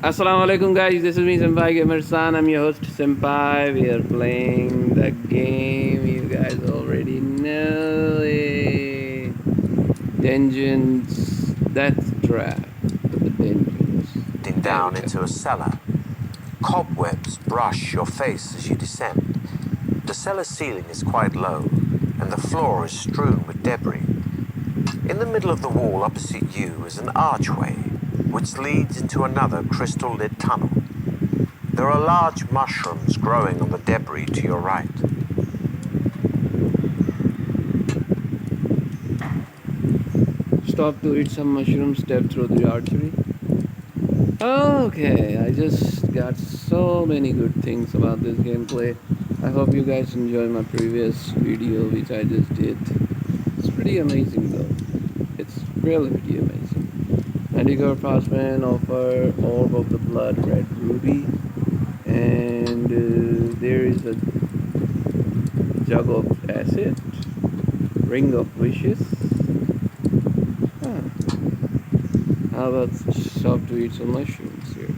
Assalamu alaikum guys, this is me Senpai Gamer San. I'm your host Senpai. We are playing the game you guys already know it. Dungeons Death Trap. The dungeons. Down into a cellar. Cobwebs brush your face as you descend. The cellar ceiling is quite low, and the floor is strewn with debris. In the middle of the wall opposite you is an archway, which leads into another crystal-lit tunnel. There are large mushrooms growing on the debris to your right. Stop to eat some mushrooms, step through the archery. Okay, I just got so many good things about this gameplay. I hope you guys enjoyed my previous video which I just did. It's pretty amazing though. It's really pretty amazing. Antigor Passman offer Orb of the Blood Red Ruby, and there is a Jug of Acid, Ring of Wishes. How about stop to eat some mushrooms here?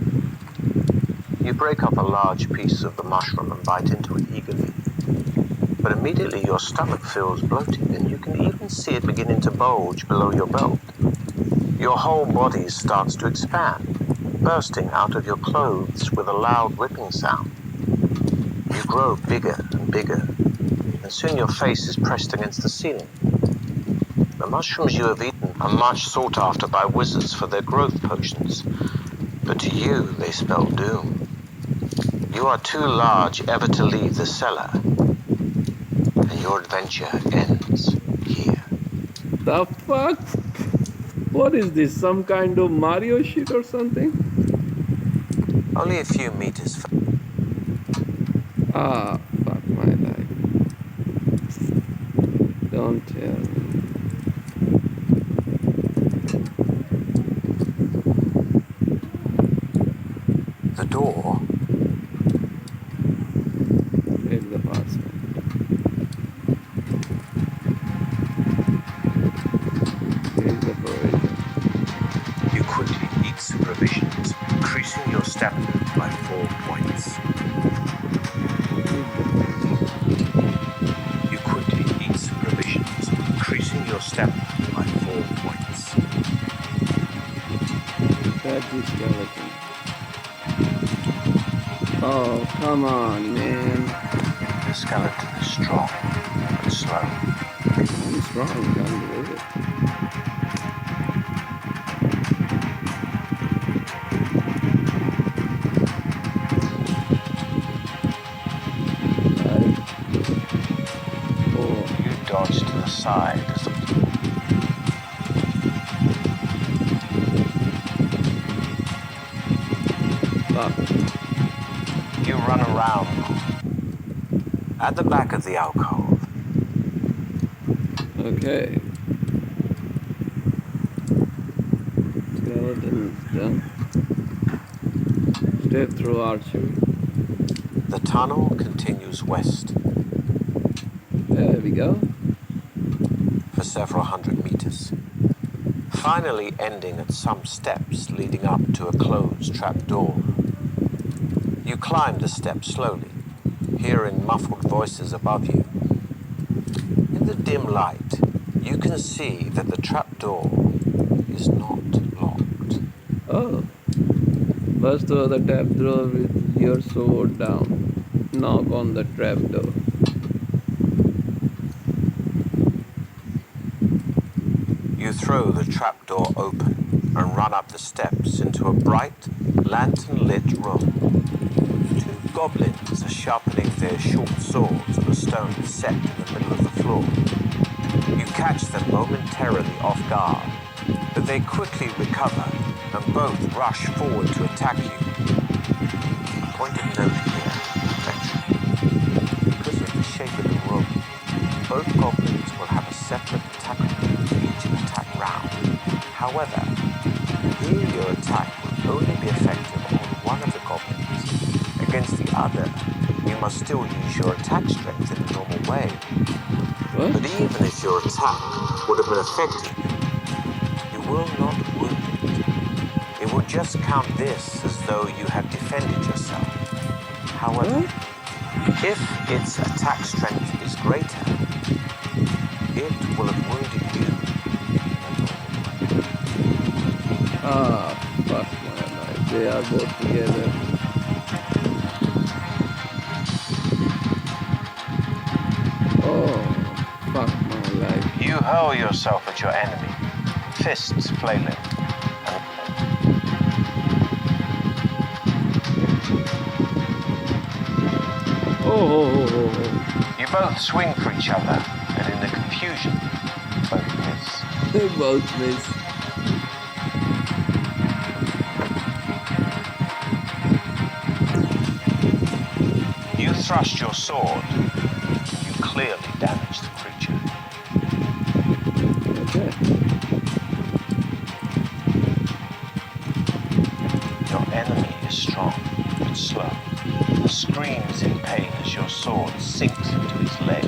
You break up a large piece of the mushroom and bite into it eagerly. But immediately your stomach feels bloated, and you can even see it beginning to bulge below your belt. Your whole body starts to expand, bursting out of your clothes with a loud ripping sound. You grow bigger and bigger, and soon your face is pressed against the ceiling. The mushrooms you have eaten are much sought after by wizards for their growth potions, but to you they spell doom. You are too large ever to leave the cellar, and your adventure ends here. The fuck? What is this? Some kind of Mario shit or something? Only a few meters from... Ah, fuck my life. Don't tell me. The door. Take the password. Here's the provision. You quickly eat some provisions, increasing your stamina by 4 points. You quickly eat some provisions, increasing your stamina by 4 points. That's the skeleton. Oh, come on, man. The skeleton is strong and slow. I'm strong, can't believe it. You dodge to the side as the... You run around at the back of the alcove. Okay. Skeleton is done. Step through archery. The tunnel continues west There we go. for several hundred meters, finally ending at some steps leading up to a closed trapdoor. You climb the steps slowly, hearing muffled voices above you. In the dim light, you can see that the trapdoor is not locked. Oh. Burst through the trapdoor with your sword down. Knock on the trapdoor. You throw the trapdoor open and run up the steps into a bright, lantern-lit room. Two goblins are sharpening their short swords on a stone set in the middle of the floor. You catch them momentarily off guard, but they quickly recover and both rush forward to attack you. Point of note here, veteran. Because of the shape of the room, both goblins will have a separate attack move for each attack round. However, here your attack will only be effective on one of the goblins. Against the other, you must still use your attack strength in a normal way. What? But even if your attack would have been effective, you will not wound it. It will just count this as though you have defended yourself. However, if its attack strength is greater, it will have wounded you. Ah, fuck my life. They are both together. Oh, fuck my life. You hurl yourself at your enemy, fists flailing. Oh. You both swing for each other, and in the confusion, both miss. They both miss. You thrust your sword. You clearly damage the creature. Okay. Your enemy is strong but slow. He screams in pain as your sword sinks into his leg.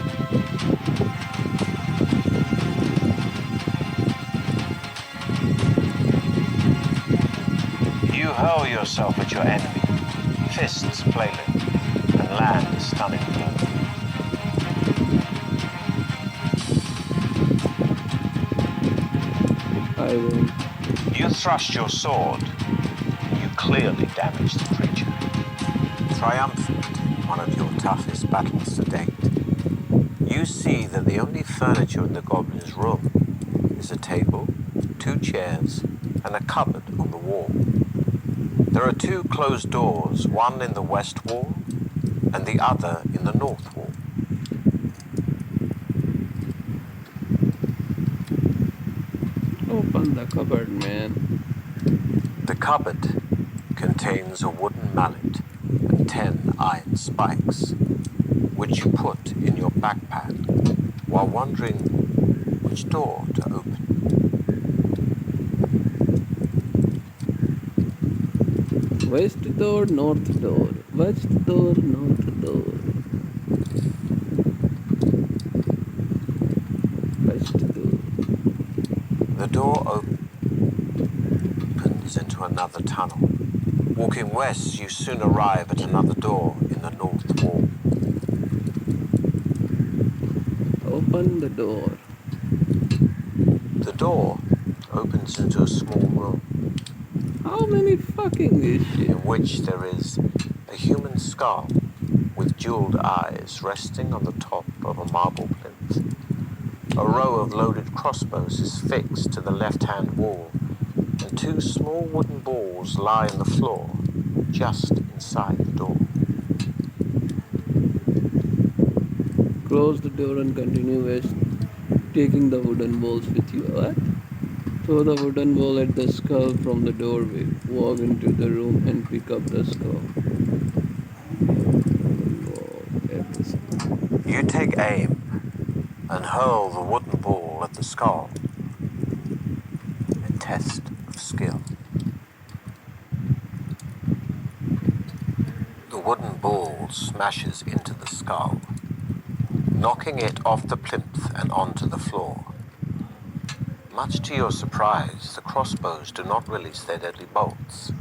You hurl yourself at your enemy, fists flailing, and land a stunning blow. I win. You thrust your sword. You clearly damage the creature. Triumphant in one of your toughest battles to date, you see that the only furniture in the goblin's room is a table, 2 chairs, and a cupboard on the wall. There are 2 closed doors, one in the west wall and the other in the north wall. Open the cupboard, man. The cupboard contains a wooden mallet and 10 iron spikes, which you put in your backpack while wondering which door to open. West door, north door. West door, north door. West door. The door opens into another tunnel. Walking west, you soon arrive at another door in the north wall. Open the door. The door opens into a small room How many fucking this shit? in which there is a human skull with jeweled eyes resting on the top of a marble plinth. A row of loaded crossbows is fixed to the left-hand wall, and 2 small wooden balls lie on the floor just inside the door. Close the door and continue west, taking the wooden balls with you. What? Throw the wooden ball at the skull from the doorway. Walk into the room and pick up the skull. Wooden ball at the skull. You take aim and hurl the wooden ball at the skull. A test of skill. The wooden ball smashes into the skull, knocking it off the plinth and onto the floor. Much to your surprise, the crossbows do not release their deadly bolts.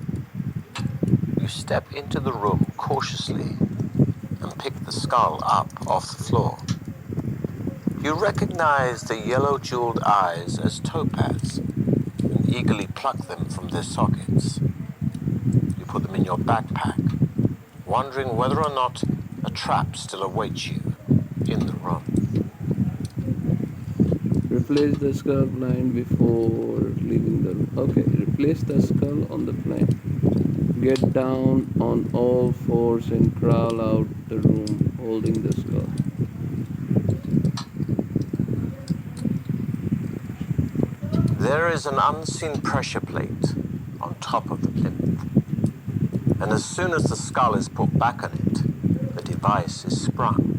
You step into the room cautiously and pick the skull up off the floor. You recognize the yellow jeweled eyes as topaz and eagerly pluck them from their sockets. You put them in your backpack, wondering whether or not a trap still awaits you in the room. Replace the skull blind before leaving the room. Okay, replace the skull on the blind. Get down on all fours and crawl out the room holding the skull. There is an unseen pressure plate on top of the plinth, and as soon as the skull is put back on it, the device is sprung.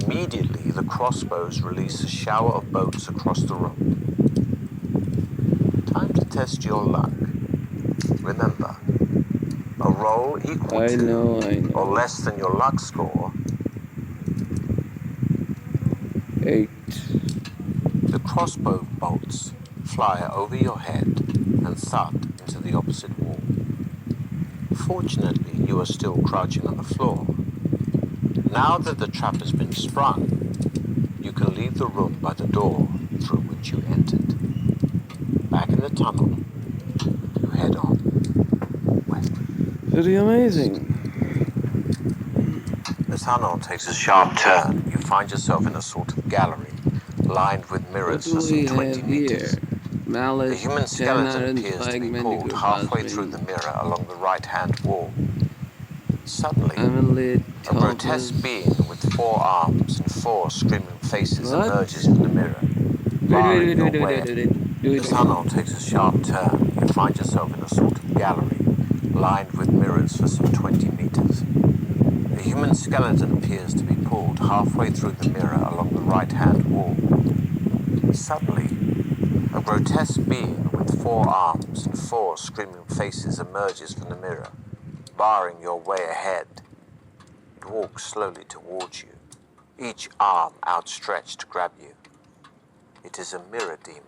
Immediately, the crossbows release a shower of bolts across the room. Time to test your luck. Remember, a roll equal I to know. or less than your luck score. 8. The crossbow bolts fly over your head and thud into the opposite wall. Fortunately, you are still crouching on the floor. Now that the trap has been sprung, you can leave the room by the door through which you entered. Back in the tunnel, you head on west. Pretty amazing. The tunnel takes a sharp turn. You find yourself in a sort of gallery, lined with What mirrors do for some we 20 have here? meters. The Mallet, human 10 skeleton iron appears to spike, be pulled Mendigo halfway through the Baswing, mirror along the right-hand wall. Suddenly, Amulet, a grotesque Topaz. being with 4 arms and 4 screaming faces What? emerges from the mirror, barring your way. Do The tunnel takes a sharp turn. You find yourself in a sort of gallery, lined with mirrors for some 20 meters. A human skeleton appears to be pulled halfway through the mirror along the right-hand wall. Suddenly, a grotesque being with 4 arms and 4 screaming faces emerges from the mirror, barring your way ahead. It walks slowly towards you, each arm outstretched to grab you. It is a mirror demon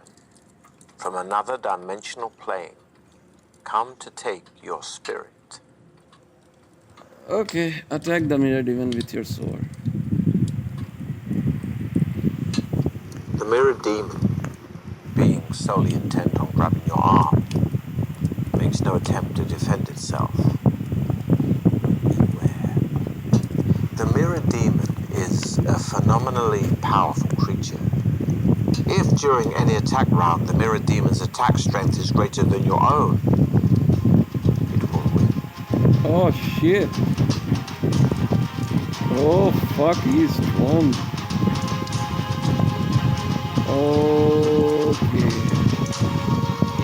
from another dimensional plane, come to take your spirit. Okay, attack the mirror demon with your sword. The mirror demon, being solely intent on grabbing your arm, makes no attempt to defend itself. Beware. The mirror demon is a phenomenally powerful creature. If during any attack round the mirror demon's attack strength is greater than your own, it will win. Oh shit. Oh fuck, he's strong. Okay.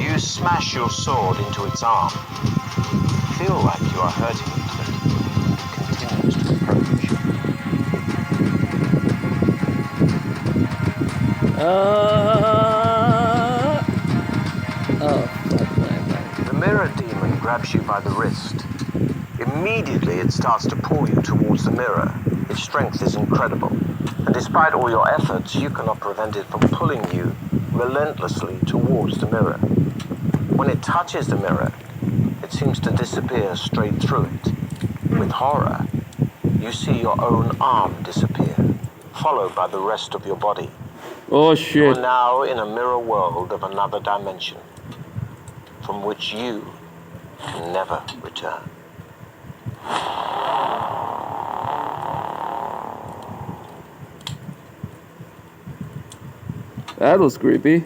You smash your sword into its arm. Feel like you are hurting it, but it continues to approach. Oh fuck my life. The mirror demon grabs you by the wrist. Immediately it starts to pull you towards the mirror. Its strength is incredible, and despite all your efforts, you cannot prevent it from pulling you relentlessly towards the mirror. When it touches the mirror, it seems to disappear straight through it. With horror, you see your own arm disappear, followed by the rest of your body. Oh You shit. are now in a mirror world of another dimension, from which you can never return. That was creepy.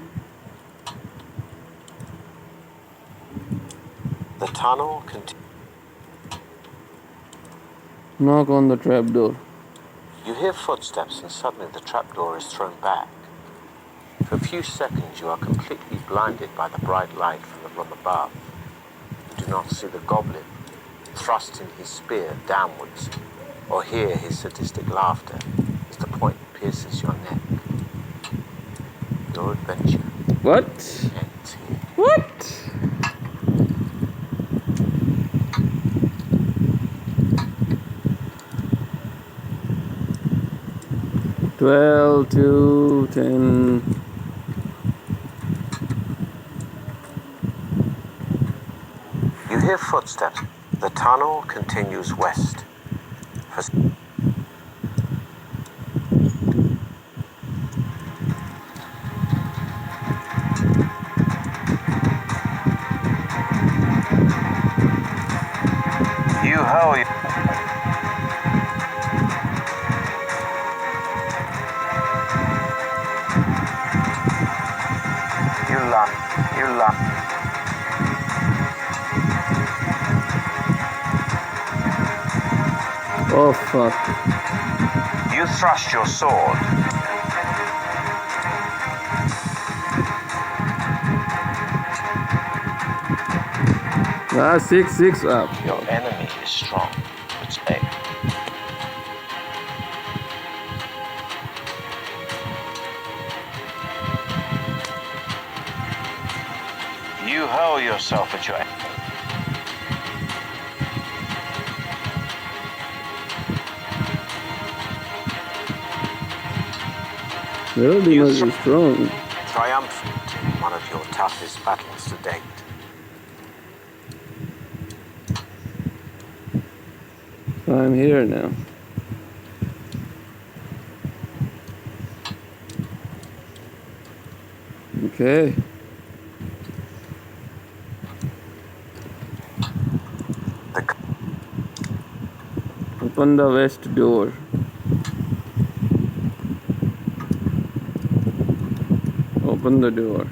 The tunnel continues. Knock on the trapdoor. You hear footsteps and suddenly the trapdoor is thrown back. For a few seconds you are completely blinded by the bright light from the room above. You do not see the goblin thrusting his spear downwards or hear his sadistic laughter as the point pierces your neck. Your adventure What? ends here. What? Twelve to 10. You hear footsteps. The tunnel continues west. You hurl. You laugh. You laugh. Oh fuck. You thrust your sword. Ah, 6 up. Your enemy is strong. It's A. You hurl yourself at your enemy. Well, they must be strong. Triumphant in one of your toughest battles to date. I'm here now. Okay. Open the west door. Open the door.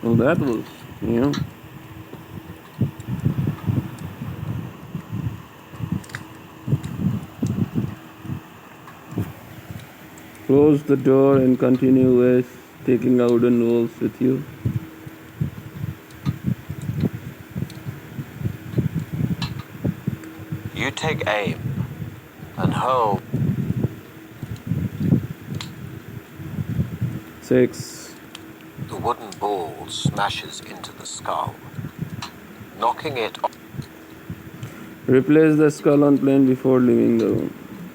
Well, that was new. Close the door and continue with taking out the walls with you. You take aim and hurl. 6. The wooden ball smashes into the skull, knocking it off. Replace the skull on plane before leaving the room.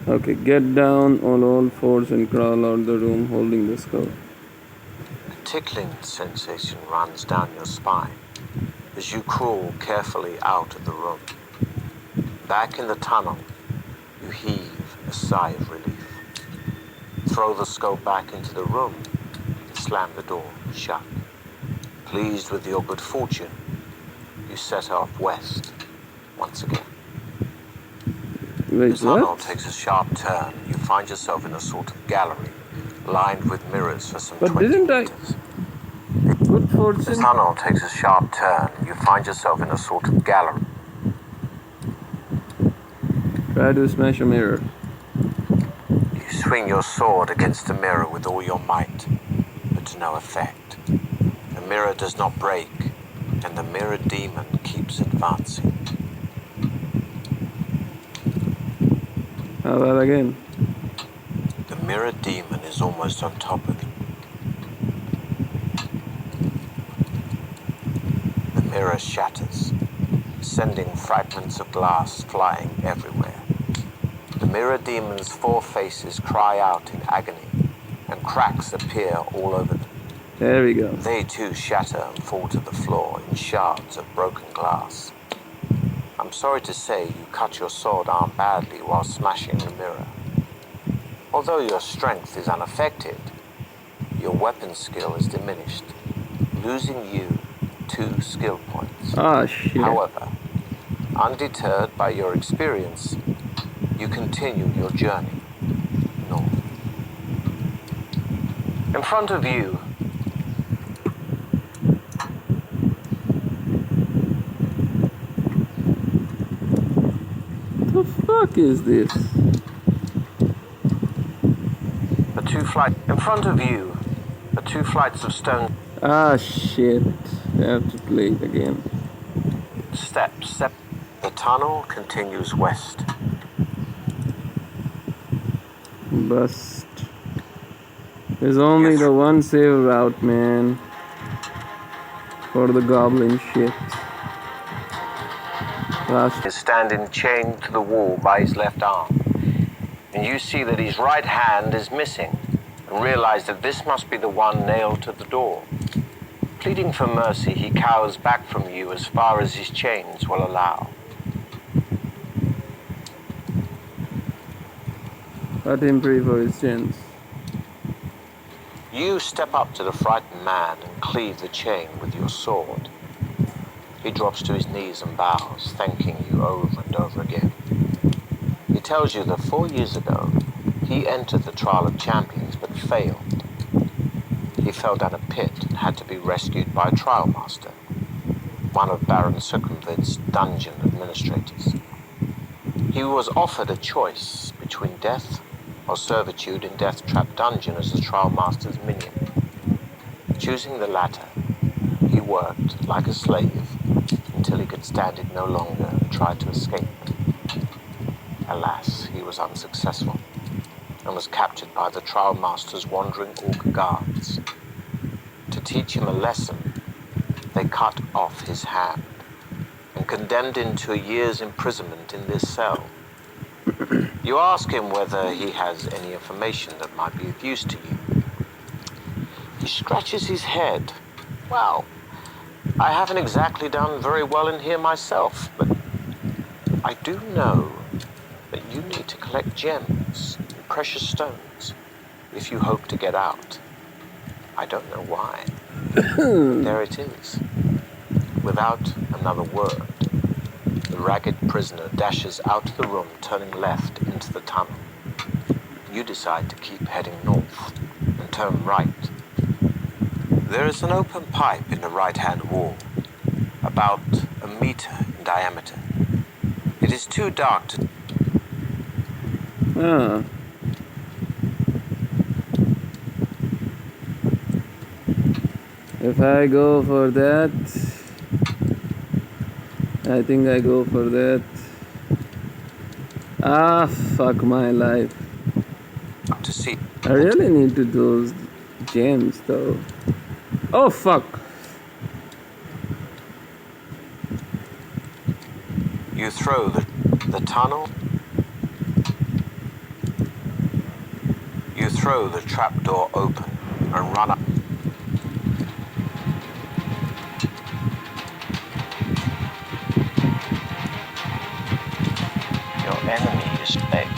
Okay, get down on all fours and crawl out the room holding the skull. A tickling sensation runs down your spine as you crawl carefully out of the room. Back in the tunnel, you heave a sigh of relief. Throw the skull back into the room and slam the door shut. Pleased with your good fortune, you set off west once again. Wait, The tunnel what? takes a sharp turn. You find yourself in a sort of gallery, lined with mirrors for some But 20 didn't I? meters. Good The fortune. tunnel takes a sharp turn. You find yourself in a sort of gallery. Try to smash a mirror. You swing your sword against the mirror with all your might, but to no effect. The mirror does not break, and the mirror demon keeps advancing. How about again? The mirror demon is almost on top of you. The mirror shatters, sending fragments of glass flying everywhere. The mirror demon's 4 faces cry out in agony, and cracks appear all over them. There we go. They too shatter and fall to the floor in shards of broken glass. I'm sorry to say you cut your sword arm badly while smashing the mirror. Although your strength is unaffected, your weapon skill is diminished, losing you 2 skill points. Ah, shit. However, undeterred by your experience, you continue your journey north. In front of you, The fuck is this? in front of you are 2 flights of stone Ah, shit. I have to play it again. steps. The tunnel continues west. Bust. There's only the one save route, man. For the goblin shit. Last. Is standing chained to the wall by his left arm, and you see that his right hand is missing, and realize that this must be the one nailed to the door. Pleading for mercy, he cowers back from you as far as his chains will allow. Let him pray for his sins. You step up to the frightened man and cleave the chain with your sword. He drops to his knees and bows, thanking you over and over again. He tells you that 4 years ago, he entered the Trial of Champions but failed. He fell down a pit and had to be rescued by a trial master, one of Baron Succumvid's dungeon administrators. He was offered a choice between death or servitude in Death Trap Dungeon as the trial master's minion. Choosing the latter, he worked like a slave until he could stand it no longer and tried to escape. Alas, he was unsuccessful and was captured by the trial master's wandering orc guards. To teach him a lesson, they cut off his hand and condemned him to a year's imprisonment in this cell. You ask him whether he has any information that might be of use to you. He scratches his head. Well, I haven't exactly done very well in here myself, but I do know that you need to collect gems and precious stones if you hope to get out. I don't know why, but there it is. Without another word, the ragged prisoner dashes out of the room, turning left into the tunnel. You decide to keep heading north and turn right. There is an open pipe in the right-hand wall, about 1 meter in diameter. It is too dark to... Ah. If I go for that, I think I go for that. Ah, fuck my life. to see. I really need to those gems though. Oh fuck. You throw the tunnel. You throw the trapdoor open and run up. Your enemy is dead.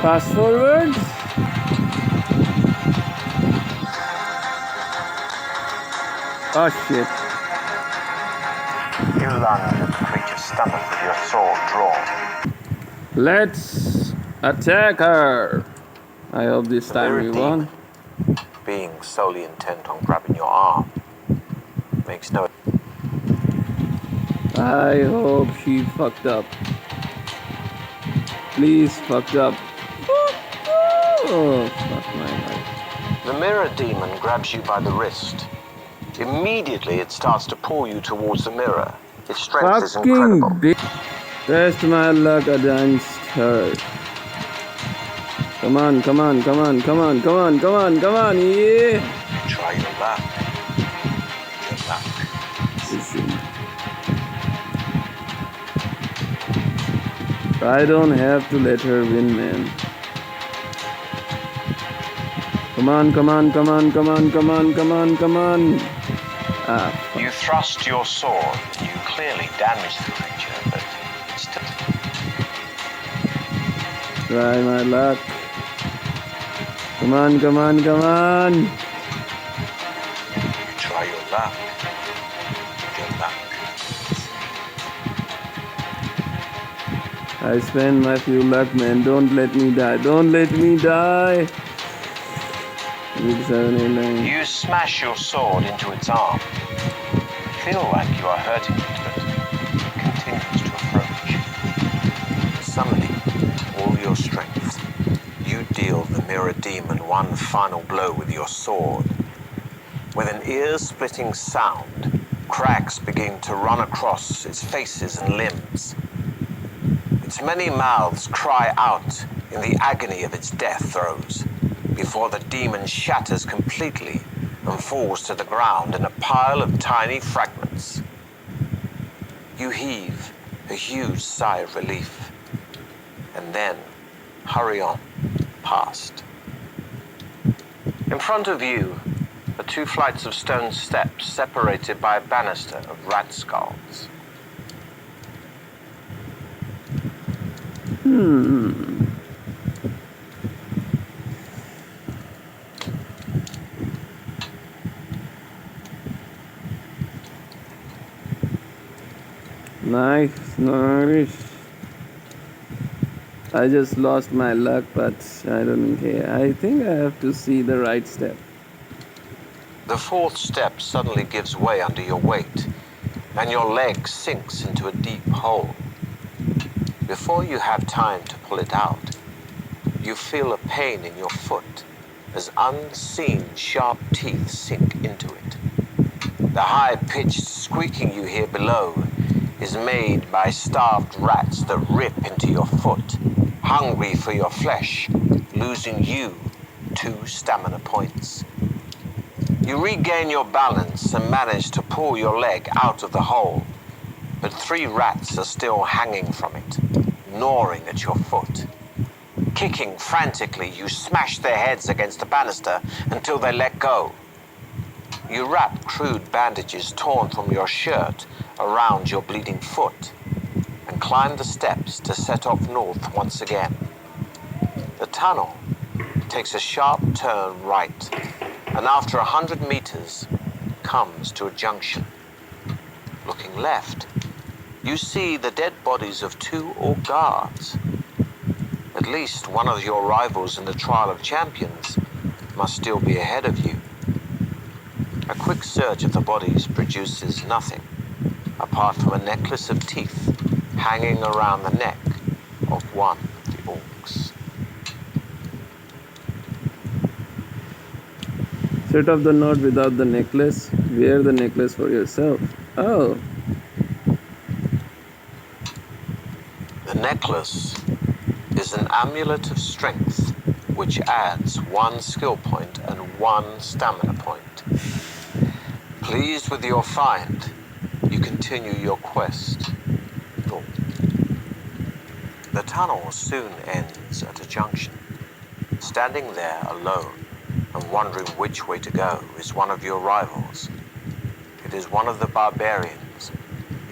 Fast forward. Oh shit. You lunge at the creature's stomach with your sword drawn. Let's attack her. I hope this time we won. Being solely intent on grabbing your arm makes no... I hope she fucked up. Please fucked up. Oh, fuck my life. The mirror demon grabs you by the wrist. Immediately it starts to pull you towards the mirror. Its strength is incredible. Test my luck against her. Come on, come on, come on, come on, come on, come on, come on, yeah. Try your luck. Your luck. I don't have to let her win, man. Come on, come on, come on, come on, come on, come on, come on. Ah. You thrust your sword. You clearly damage the creature, but still... Try my luck. Come on, come on, come on. You try your luck. Your luck. I spend my few luck, man. Don't let me die. Don't let me die. 7, 8, 9. You smash your sword into its arm. You feel like you are hurting it, but it continues to approach. Summoning all your strength, you deal the mirror demon one final blow with your sword. With an ear-splitting sound, cracks begin to run across its faces and limbs. Its many mouths cry out in the agony of its death throes, before the demon shatters completely and falls to the ground in a pile of tiny fragments. You heave a huge sigh of relief, and then hurry on past. In front of you are 2 flights of stone steps separated by a banister of rat skulls. Nice. I just lost my luck, but I don't care. I think I have to see the right step. The 4th step suddenly gives way under your weight, and your leg sinks into a deep hole. Before you have time to pull it out, you feel a pain in your foot as unseen sharp teeth sink into it. The high-pitched squeaking you hear below is made by starved rats that rip into your foot, hungry for your flesh, losing you 2 stamina points. You regain your balance and manage to pull your leg out of the hole, but 3 rats are still hanging from it, gnawing at your foot. Kicking frantically, you smash their heads against the banister until they let go. You wrap crude bandages torn from your shirt around your bleeding foot and climb the steps to set off north once again. The tunnel takes a sharp turn right, and after 100 meters, comes to a junction. Looking left, you see the dead bodies of 2 orc guards. At least one of your rivals in the Trial of Champions must still be ahead of you. A quick search of the bodies produces nothing, apart from a necklace of teeth hanging around the neck of one of the orcs. Set off the knot without the necklace. Wear the necklace for yourself. Oh. The necklace is an amulet of strength which adds 1 skill point and 1 stamina point. Pleased with your find, you continue your quest north. The tunnel soon ends at a junction. Standing there alone and wondering which way to go is one of your rivals. It is one of the barbarians.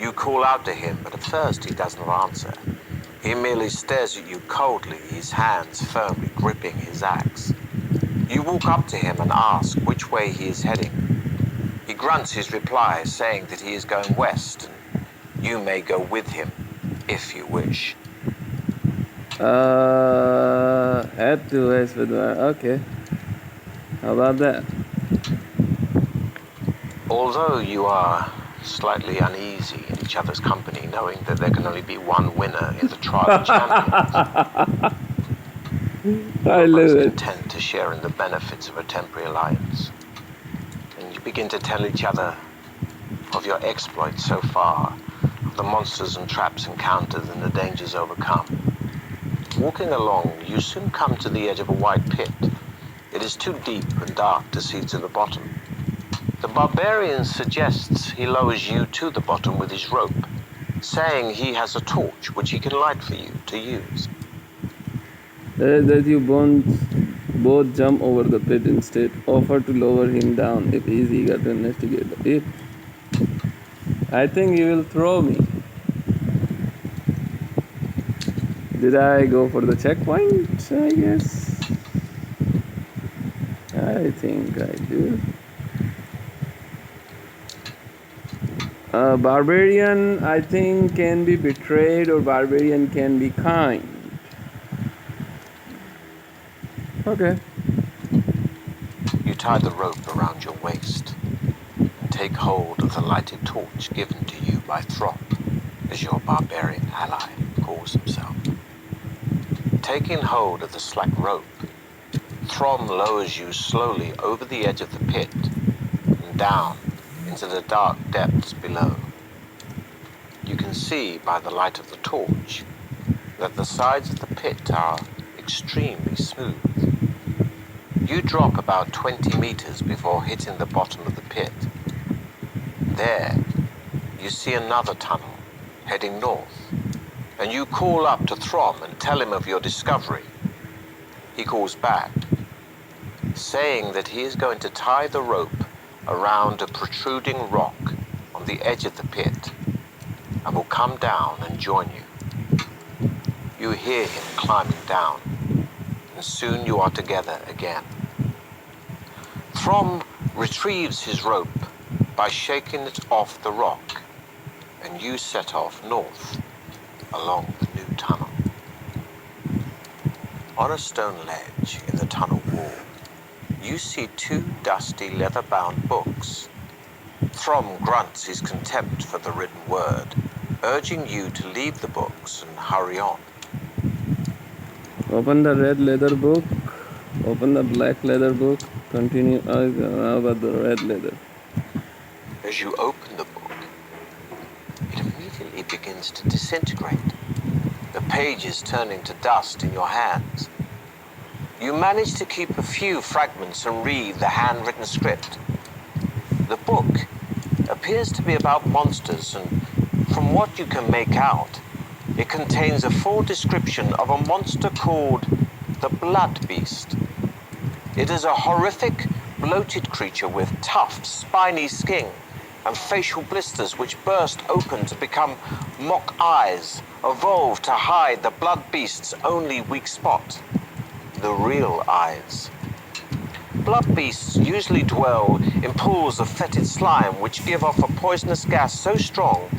You call out to him, but at first he does not answer. He merely stares at you coldly, his hands firmly gripping his axe. You walk up to him and ask which way he is heading. He grunts his reply, saying that he is going west, and you may go with him, if you wish. Head to west with okay. How about that? Although you are slightly uneasy in each other's company, knowing that there can only be one winner in the Trial of Champions, I love it. content to share in the benefits of a temporary alliance. And you begin to tell each other of your exploits so far, of the monsters and traps encountered and the dangers overcome. Walking along, you soon come to the edge of a wide pit. It is too deep and dark to see to the bottom. The barbarian suggests he lowers you to the bottom with his rope, saying he has a torch which he can light for you to use. That you both jump over the pit instead. Offer to lower him down if he's eager to investigate the pit. I think he will throw me. Did I go for the checkpoint? I guess. I think I do. Barbarian, I think, can be betrayed, or barbarian can be kind. Okay. You tie the rope around your waist and take hold of the lighted torch given to you by Throp, as your barbarian ally calls himself. Taking hold of the slack rope, Throm lowers you slowly over the edge of the pit and down into the dark depths below. You can see by the light of the torch that the sides of the pit are extremely smooth. You drop about 20 meters before hitting the bottom of the pit. There, you see another tunnel heading north, and you call up to Throm and tell him of your discovery. He calls back, saying that he is going to tie the rope around a protruding rock on the edge of the pit and will come down and join you. You hear him climbing down, and soon you are together again. Throm retrieves his rope by shaking it off the rock, and you set off north along the new tunnel. On a stone ledge in the tunnel wall, you see 2 dusty leather-bound books. Throm grunts his contempt for the written word, urging you to leave the books and hurry on. Open the red leather book. Open the black leather book. Continue about the red leather. As you open the book, it immediately begins to disintegrate, the pages turning to dust in your hands. You manage to keep a few fragments and read the handwritten script. The book appears to be about monsters, and from what you can make out, it contains a full description of a monster called the blood beast. It is a horrific, bloated creature with tough, spiny skin and facial blisters which burst open to become mock eyes, evolved to hide the blood beast's only weak spot, the real eyes. Blood beasts usually dwell in pools of fetid slime which give off a poisonous gas so strong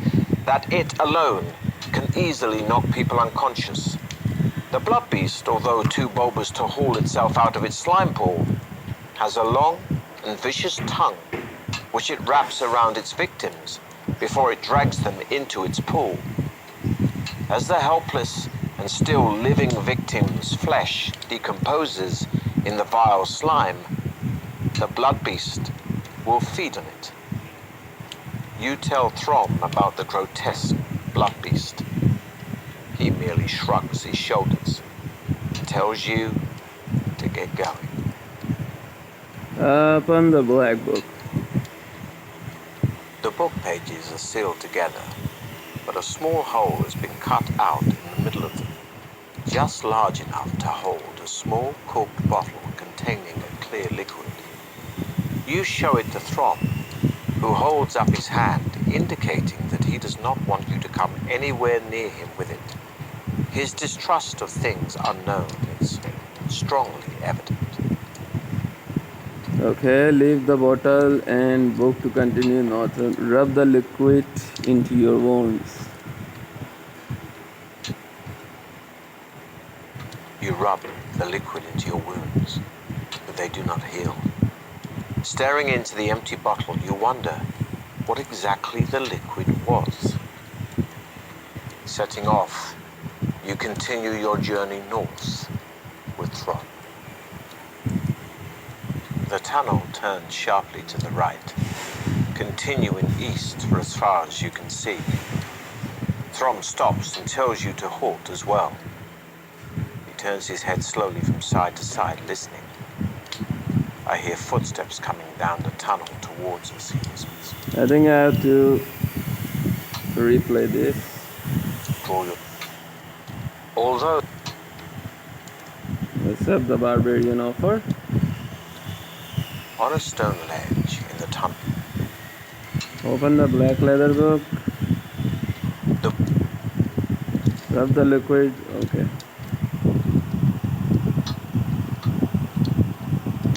that it alone can easily knock people unconscious. The blood beast, although too bulbous to haul itself out of its slime pool, has a long and vicious tongue which it wraps around its victims before it drags them into its pool. As the helpless and still living victim's flesh decomposes in the vile slime, the blood beast will feed on it. You tell Throm about the grotesque blood beast. He merely shrugs his shoulders and tells you to get going. Open the black book. The book pages are sealed together, but a small hole has been cut out in the middle of them, just large enough to hold a small corked bottle containing a clear liquid. You show it to Throm, who holds up his hand, indicating that he does not want you to come anywhere near him with it. His distrust of things unknown is strongly evident. Okay, leave the bottle and book to continue northern. Rub the liquid into your wounds. You rub the liquid into your wounds, but they do not heal. Staring into the empty bottle, you wonder what exactly the liquid was. Setting off, you continue your journey north with Throm. The tunnel turns sharply to the right, continuing east for as far as you can see. Throm stops and tells you to halt as well. He turns his head slowly from side to side, listening. I hear footsteps coming down the tunnel towards us, he whispers. I think I have to replay this. Although Accept the barbarian offer. on a stone ledge in the tunnel, Open the black leather book. Rub the liquid. Okay.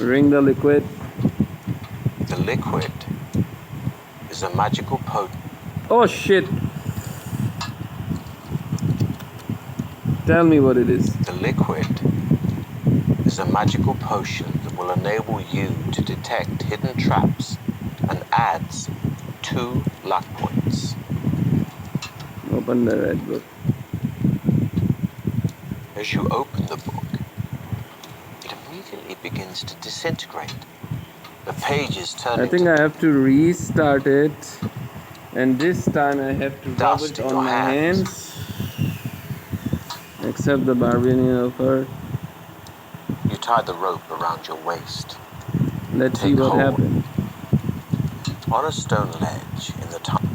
Ring the liquid. the liquid is a magical potion. Oh shit. Tell me what it is. The liquid is a magical potion that will enable you to detect hidden traps and adds 2 luck points. Open the red book. As you open the book, it immediately begins to disintegrate. The pages turn I think into I have to restart it. And this time I have to rub dust it in on your my hands. hands. Accept the barbarian offer. You tie the rope around your waist. Let's see Take what hold. happens. On a stone ledge in the tunnel,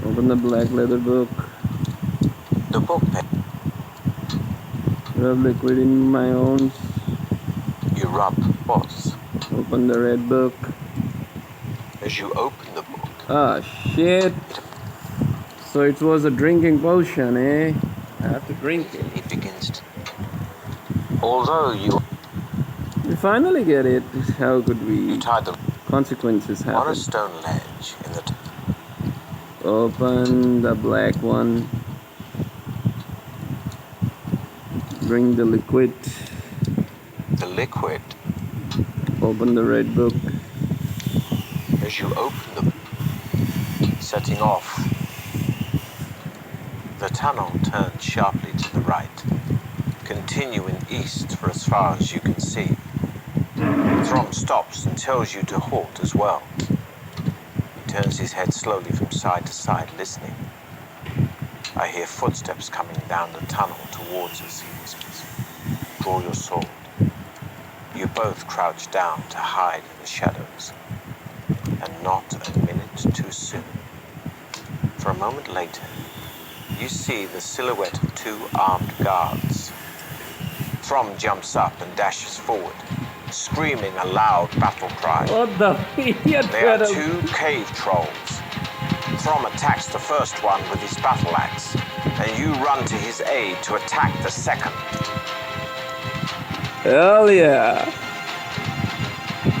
Open the black leather book. the book page, Rub liquid in my own. you rub both. Open the red book. As you open the book, Ah, shit. So it was a drinking potion, eh? I have to drink it. it begins to... Although you We finally get it. How could we? tie the Consequences on a happen. stone ledge in the Open the black one. Bring the liquid. the liquid. Open the red book. As you open the setting off, the tunnel turns sharply to the right, continuing east for as far as you can see. Throm stops and tells you to halt as well. He turns his head slowly from side to side, listening. I hear footsteps coming down the tunnel towards us, he whispers. Draw your sword. You both crouch down to hide in the shadows, and not a minute too soon. For a moment later, you see the silhouette of 2 armed guards Throm jumps up and dashes forward, screaming a loud battle cry. What the idiot? They are two cave trolls. Throm attacks the first one with his battle axe, and you run to his aid to attack the second. Hell yeah!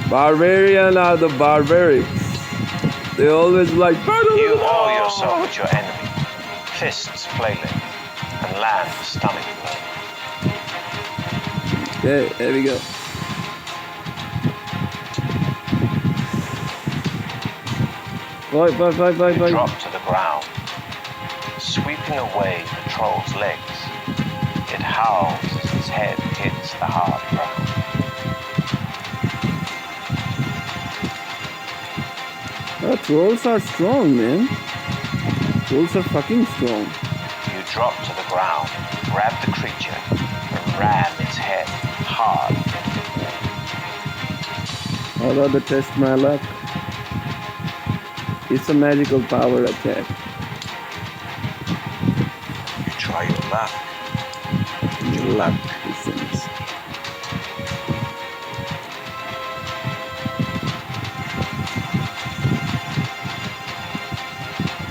Barbarian are the barbarics. They always like. You hurl yourself at your enemy, fists flailing, and land a stunning blow. Okay, there we go. Fight. You drop to the ground, sweeping away the troll's legs. It howls as its head hits the hard ground. Trolls are strong, man. Trolls are fucking strong. You drop to the ground, grab the creature, and ram its head hard into the wall. How about the test my luck? It's a magical power attack. You try your luck. Luck, it seems.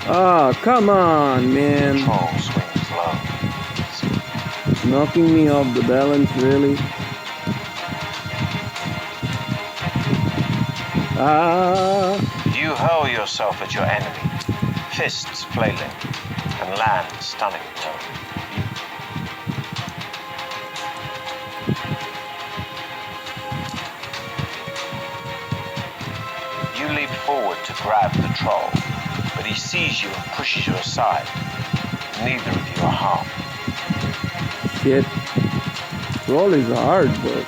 Ah, come on, man. Troll swings low. Knocking me off the balance, really? Ah. You hurl yourself at your enemy, fists flailing, and land a stunning blow. You leap forward to grab the troll, but he sees you and pushes you aside. Neither of you are harmed. Shit. Troll is hard, but.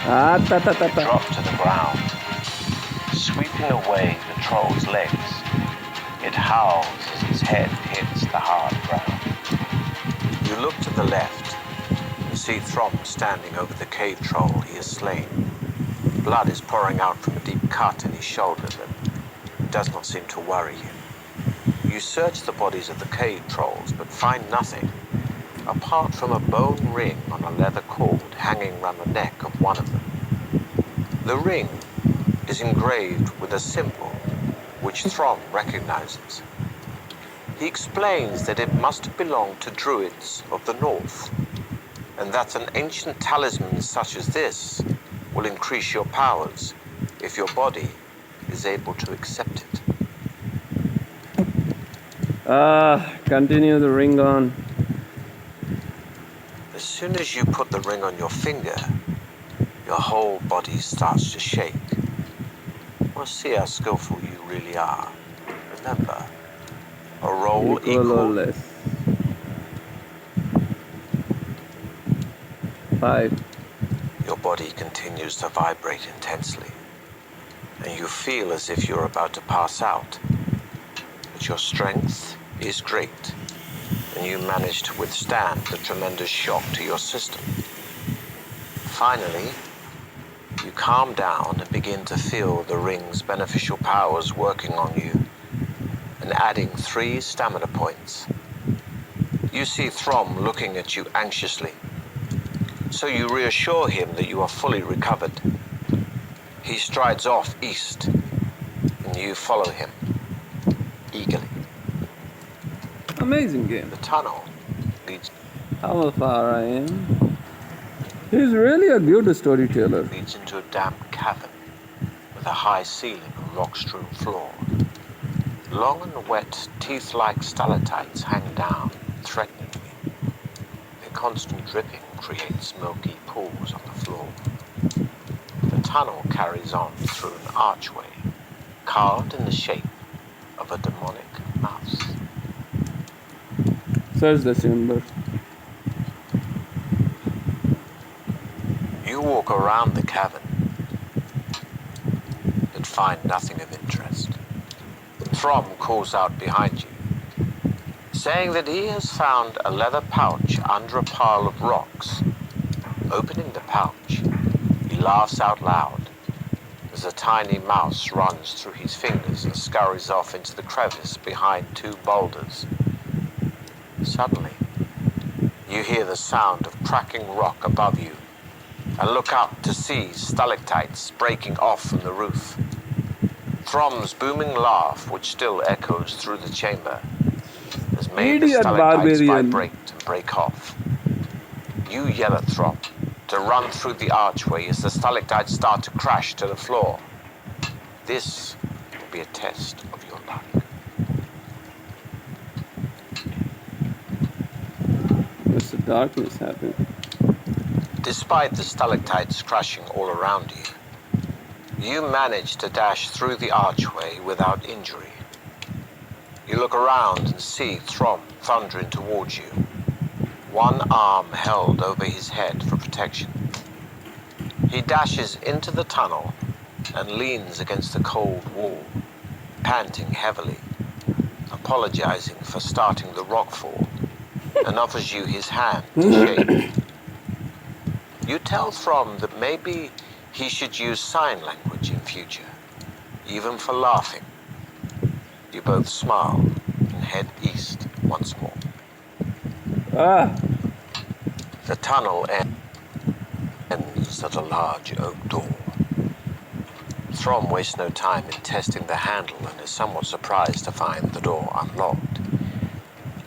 You drop to the ground, sweeping away the troll's legs. It howls as its head hits the hard ground. You look to the left and see Throm standing over the cave troll he has slain. Blood is pouring out from a deep cut in his shoulder that does not seem to worry him. You search the bodies of the cave trolls but find nothing apart from a bone ring on a leather cord hanging round the neck of one of them. The ring is engraved with a symbol which Throm recognizes. He explains that it must have belonged to druids of the north, and that an ancient talisman such as this will increase your powers if your body is able to accept it. Continue the ring on. As soon as you put the ring on your finger, your whole body starts to shake. We'll see how skillful you really are. Remember, a roll Equal or less. 5. Your body continues to vibrate intensely, and you feel as if you're about to pass out. But your strength is great, and you manage to withstand the tremendous shock to your system. Finally, you calm down and begin to feel the ring's beneficial powers working on you and adding 3 stamina points. You see Throm looking at you anxiously, so you reassure him that you are fully recovered. He strides off east, and you follow him eagerly. Amazing game. The tunnel leads How far I am. He's really a good storyteller. leads into a damp cavern with a high ceiling and rock-strewn floor. Long and wet, teeth-like stalactites hang down threateningly. Their constant dripping creates milky pools on the floor. The tunnel carries on through an archway carved in the shape of a demonic mouse. Search the symbol. You walk around the cavern and find nothing of interest. Throm calls out behind you, saying that he has found a leather pouch under a pile of rocks. Opening the pouch, he laughs out loud as a tiny mouse runs through his fingers and scurries off into the crevice behind 2 boulders. Suddenly, You hear the sound of cracking rock above you and look up to see stalactites breaking off from the roof. Throm's booming laugh, which still echoes through the chamber, has made the Idiot stalactites barbarian. vibrate and break off. You yell at Throm to run through the archway as the stalactites start to crash to the floor. This will be a test of your luck. What's the darkness happening? Despite the stalactites crashing all around you, you manage to dash through the archway without injury. You look around and see Throm thundering towards you, one arm held over his head for protection. He dashes into the tunnel and leans against the cold wall, panting heavily, apologizing for starting the rockfall, and offers you his hand to shake. You tell Throm that maybe he should use sign language in future, even for laughing. You both smile and head east once more. Ah, The tunnel ends at a large oak door. Throm wastes no time in testing the handle and is somewhat surprised to find the door unlocked.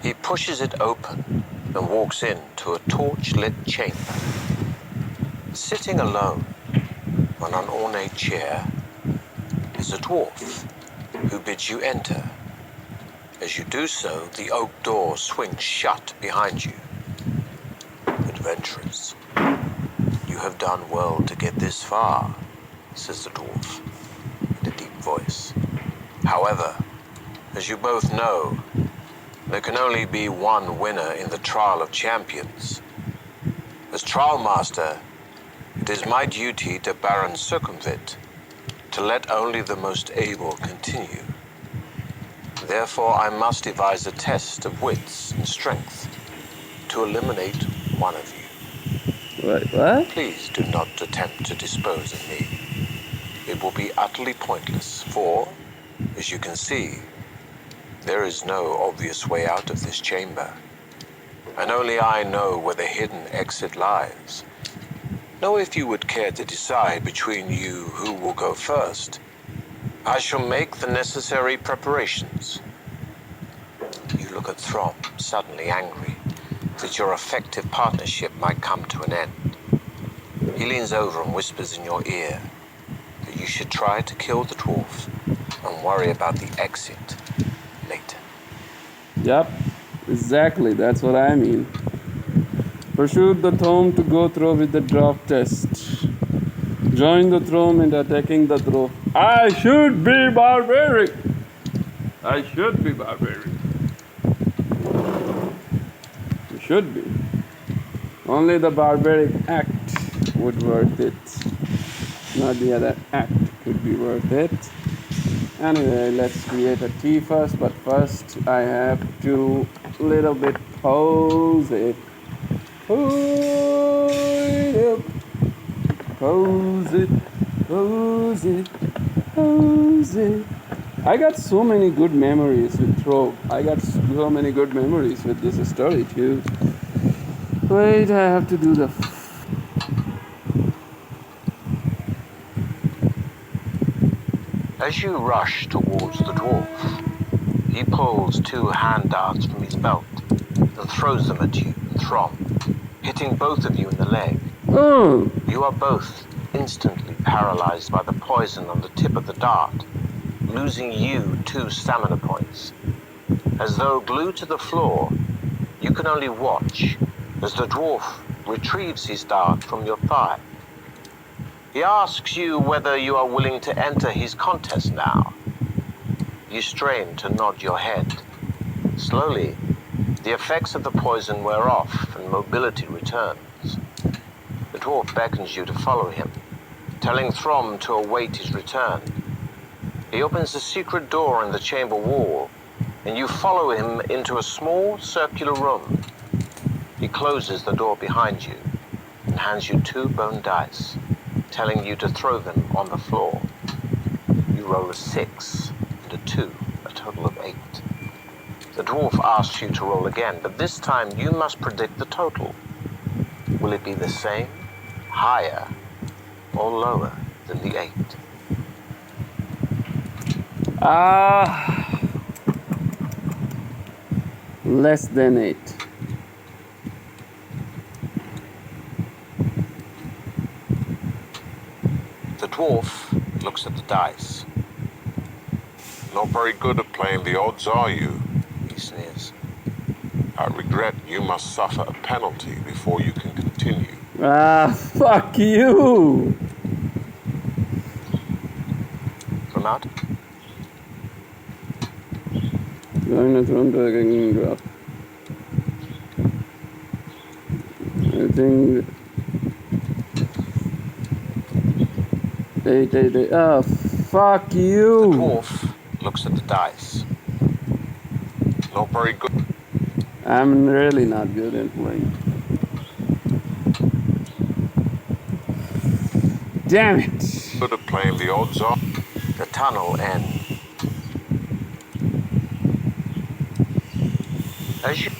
He pushes it open and walks into a torch-lit chamber. Sitting alone on an ornate chair is a dwarf who bids you enter. As you do so, the oak door swings shut behind you. Adventurers, you have done well to get this far, says the dwarf in a deep voice. However, as you both know, there can only be one winner in the Trial of Champions. As Trial Master, it is my duty to Baron Circumvent, to let only the most able continue. Therefore, I must devise a test of wits and strength to eliminate one of you. wait, what? Please do not attempt to dispose of me. It will be utterly pointless, for, as you can see, there is no obvious way out of this chamber, and only I know where the hidden exit lies. Now, if you would care to decide between you who will go first, I shall make the necessary preparations. You look at Throm, suddenly angry that your effective partnership might come to an end. He leans over and whispers in your ear that you should try to kill the dwarf and worry about the exit later. Yep, exactly, that's what I mean. Pursue the throne to go through with the drop test. Join the throne in attacking the throne. I should be barbaric. I should be barbaric. You should be. Only the barbaric act would worth it. Not the other act could be worth it. Anyway, let's create a T first, but first I have to little bit pose it. Pose it, pose it, pose it. I got so many good memories with Throw. I got so many good memories with this story too. Wait, I have to do the... As you rush towards the dwarf, he pulls two hand darts from his belt and throws them at you and Throm, hitting both of you in the leg. Oh! You are both instantly paralyzed by the poison on the tip of the dart, losing you 2 stamina points. As though glued to the floor, you can only watch as the dwarf retrieves his dart from your thigh. He asks you whether you are willing to enter his contest now. You strain to nod your head. Slowly, the effects of the poison wear off and mobility returns. The dwarf beckons you to follow him, telling Throm to await his return. He opens a secret door in the chamber wall, and you follow him into a small circular room. He closes the door behind you and hands you 2 bone dice, telling you to throw them on the floor. You roll a 6 and a 2, a total of 8. The dwarf asks you to roll again, but this time you must predict the total. Will it be the same, higher, or lower than the 8? Less than 8. The dwarf looks at the dice. Not very good at playing the odds, are you? He sneers. I regret you must suffer a penalty before you can continue. Fuck you! From out? Going to throw to a king drop. I think 8, 8, 8. Oh, fuck you! The dwarf looks at the dice. Not very good. I'm really not good at playing. Damn it! Good at playing the odds are. The tunnel ends. As you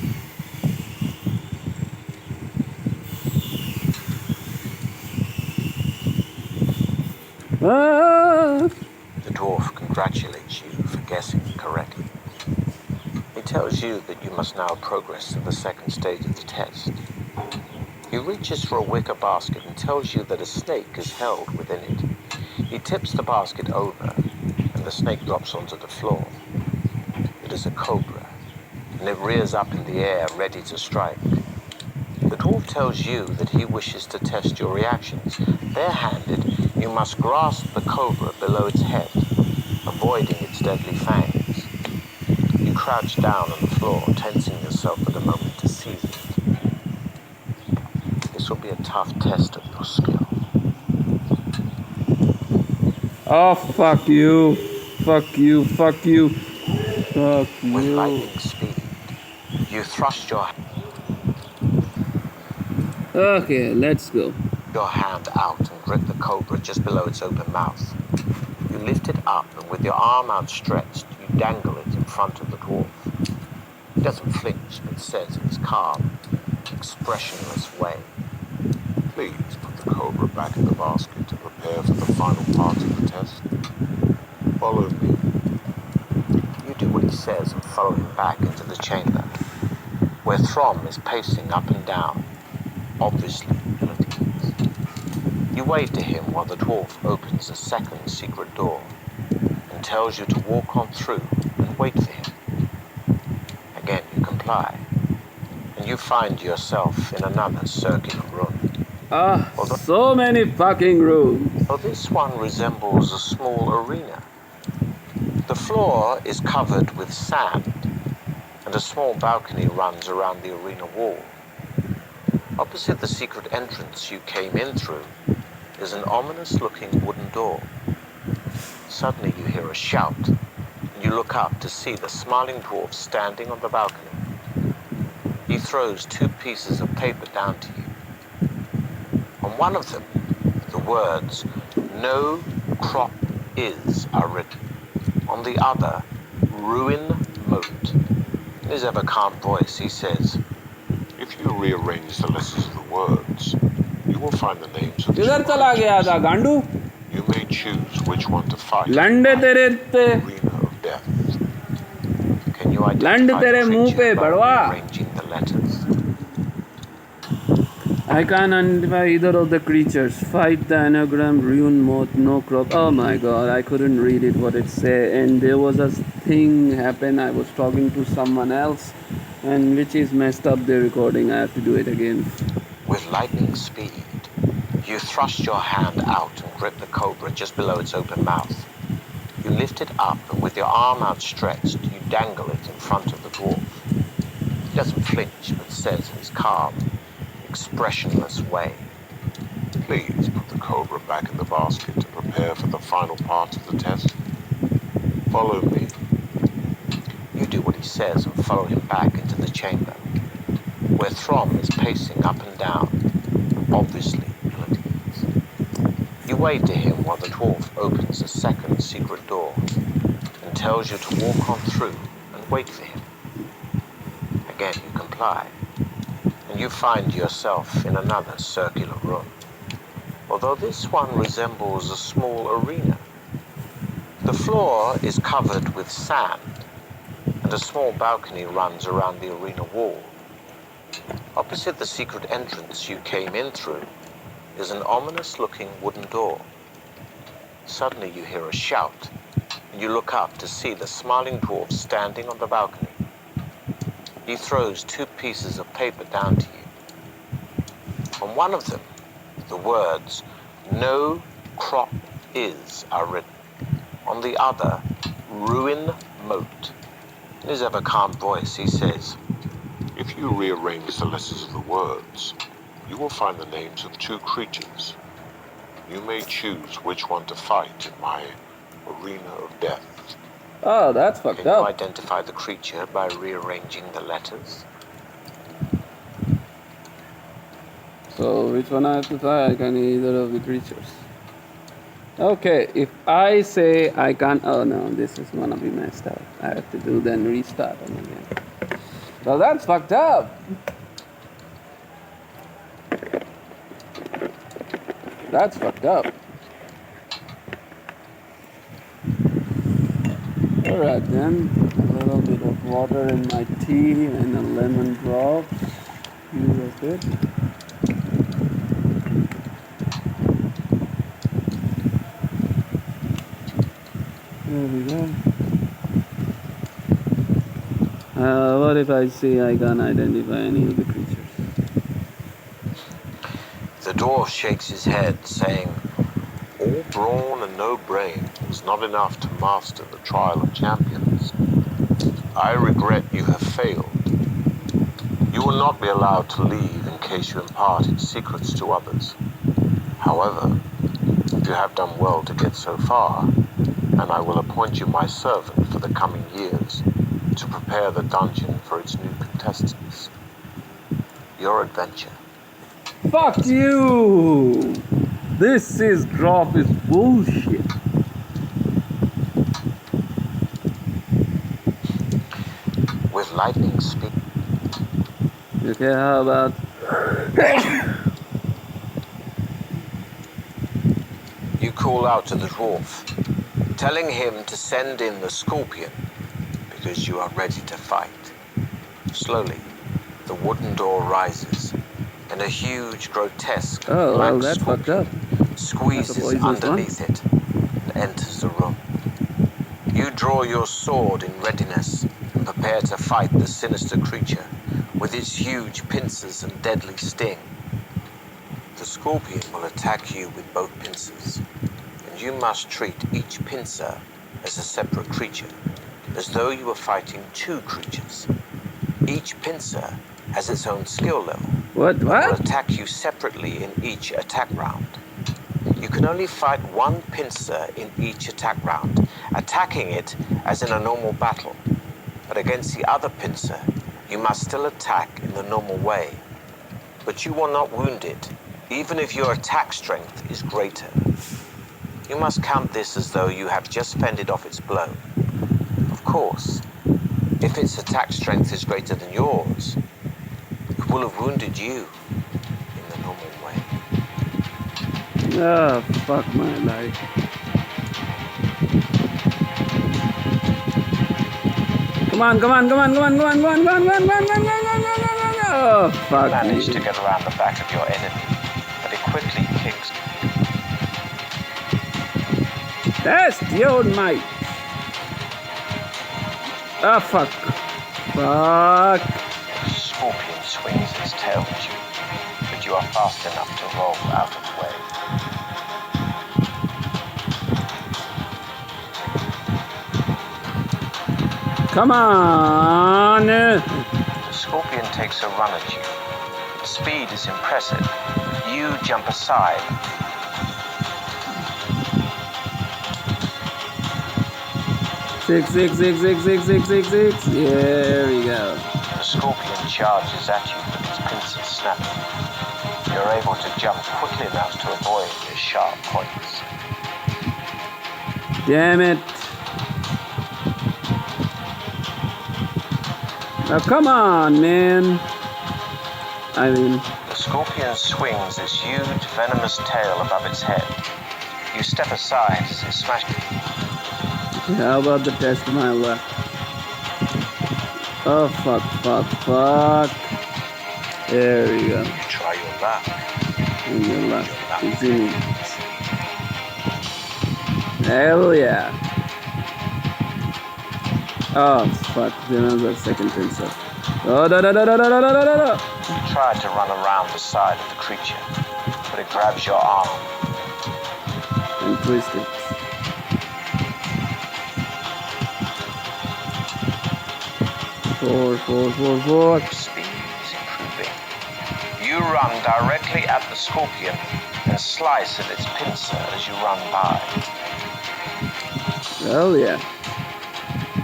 The dwarf congratulates you for guessing correctly. He tells you that you must now progress to the second stage of the test. He reaches for a wicker basket and tells you that a snake is held within it. He tips the basket over, and the snake drops onto the floor. It is a cobra, and it rears up in the air, ready to strike. The dwarf tells you that he wishes to test your reactions. Barehanded, you must grasp the cobra below its head, avoiding its deadly fangs. You crouch down on the floor, tensing yourself for the moment to seize it. This will be a tough test of your skill. Oh, fuck you. Fuck you, fuck you. Fuck you. With lightning speed, you thrust your Okay, let's go. hand out and grip the cobra just below its open mouth. You lift it up, and with your arm outstretched, you dangle it in front of the dwarf. He doesn't flinch, but says in his calm, expressionless way, "Please put the cobra back in the basket to prepare for the final part of the test. Follow me." You do what he says and follow him back into the chamber, where Throm is pacing up and down, obviously ill at ease. You wave to him while the dwarf opens a second secret door and tells you to walk on through and wait for him. Again you comply, and you find yourself in another circular room. So many fucking rooms. Well, this one resembles a small arena. The floor is covered with sand, and a small balcony runs around the arena wall. Opposite the secret entrance you came in through is an ominous-looking wooden door. Suddenly you hear a shout, and you look up to see the smiling dwarf standing on the balcony. He throws 2 pieces of paper down to you. On one of them, the words, "No crop is," are written. On the other, "Ruin moat." In his ever-calm voice, he says, "If you rearrange the letters of the words, you will find the names of 2 किधर चला गया था creatures. गांडू? You may choose which one to fight. लंडे तेरे ते Arena of death. Can you identify लंड तेरे the मुंह पे creature by Badwa. rearranging the letters? I can't identify either of the creatures. Fight the anagram, ruin moat, no crop. Oh my god, I couldn't read it what it said. And there was a thing happened. I was talking to someone else, and which is messed up the recording. I have to do it again. With lightning speed, you thrust your hand out and grip the cobra just below its open mouth. You lift it up, and with your arm outstretched, you dangle it in front of the dwarf. He doesn't flinch, but says in his calm, expressionless way, "Please put the cobra back in the basket to prepare for the final part of the test. Follow me." You do what he says and follow him back into the chamber, where Throm is pacing up and down, obviously ill at ease. You wave to him while the dwarf opens a second secret door and tells you to walk on through and wait for him. again you comply, and you find yourself in another circular room, although this one resembles a small arena. The floor is covered with sand, and a small balcony runs around the arena wall. Opposite the secret entrance you came in through is an ominous-looking wooden door. Suddenly you hear a shout, and you look up to see the smiling dwarf standing on the balcony. He throws 2 pieces of paper down to you. On one of them, the words, "No crop is," are written. On the other, "Ruin Moat." In his ever-calm voice, he says, If you rearrange the letters of the words, you will find the names of 2 creatures. You may choose which one to fight in my arena of death. Oh, that's fucked Can you up. identify the creature by rearranging the letters? So which one I have to fight? I can either of the creatures. Okay, if I say I can't... Oh no, this is gonna be messed up. I have to do then restart them again. Well, that's fucked up. That's fucked up. Alright then, a little bit of water in my tea and a lemon drop. Use of it. There we go. What if I say I can't identify any of the creatures? The dwarf shakes his head, saying, All brawn and no brain is not enough to master the trial of champions. I regret you have failed. You will not be allowed to leave in case you impart its secrets to others. However, you have done well to get so far, and I will appoint you my servant for the coming years to prepare the dungeon for its new contestants. Your adventure. Fuck you! This is drop is bullshit. With lightning speed, Okay, how about... you call out to the dwarf, telling him to send in the scorpion because you are ready to fight. Slowly, the wooden door rises, and a huge, grotesque Oh, black well, that's fucked scorpion up. squeezes That's a poisonous underneath it and enters the room. You draw your sword in readiness and prepare to fight the sinister creature with its huge pincers and deadly sting. The scorpion will attack you with both pincers, and you must treat each pincer as a separate creature, as though you were fighting 2 creatures. Each pincer has its own skill level. What? Will What? attack you separately in each attack round. You can only fight 1 pincer in each attack round, attacking it as in a normal battle. But against the other pincer, you must still attack in the normal way. But you will not wound it, even if your attack strength is greater. You must count this as though you have just fended off its blow. Of course, if its attack strength is greater than yours, it will have wounded you in the normal way. Oh, fuck my life. Come on, come on, come on, come on, come on, come on, come on, come on, come on, come on, come on, come on. Oh, fuck Manage me. to get around the back of your enemy, but it quickly kicks. Test your might. Ah, fuck. Fuck. The scorpion swings its tail at you, but you are fast enough to roll out of the way. Come on. The scorpion takes a run at you. Its speed is impressive. You jump aside. Six. There we go. The scorpion charges at you with its pincers snapping. You're able to jump quickly enough to avoid its sharp points. Damn it. Now come on, man. I mean, The scorpion swings its huge venomous tail above its head. You step aside as it smashes. how about the test of my luck? Oh, fuck. There we go. You try your luck. And your luck is in it. Hell yeah. Oh, fuck. Another second pincer. Oh, no. You try to run around the side of the creature, but it grabs your arm. And twist it. Four. Speed is improving. You run directly at the scorpion and slice at its pincer as you run by. Hell yeah.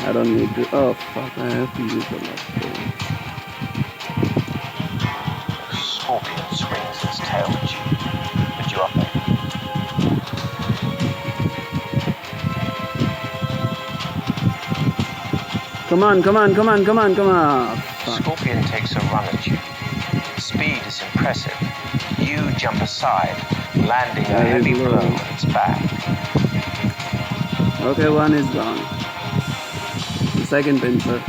I don't need to. Oh, fuck. I have to use the left thing. The scorpion swings its tail at you, but you up there. Come on. The scorpion takes a run at you. Speed is impressive. You jump aside, landing a heavy blow on its back. Okay, one is gone. The second pincer.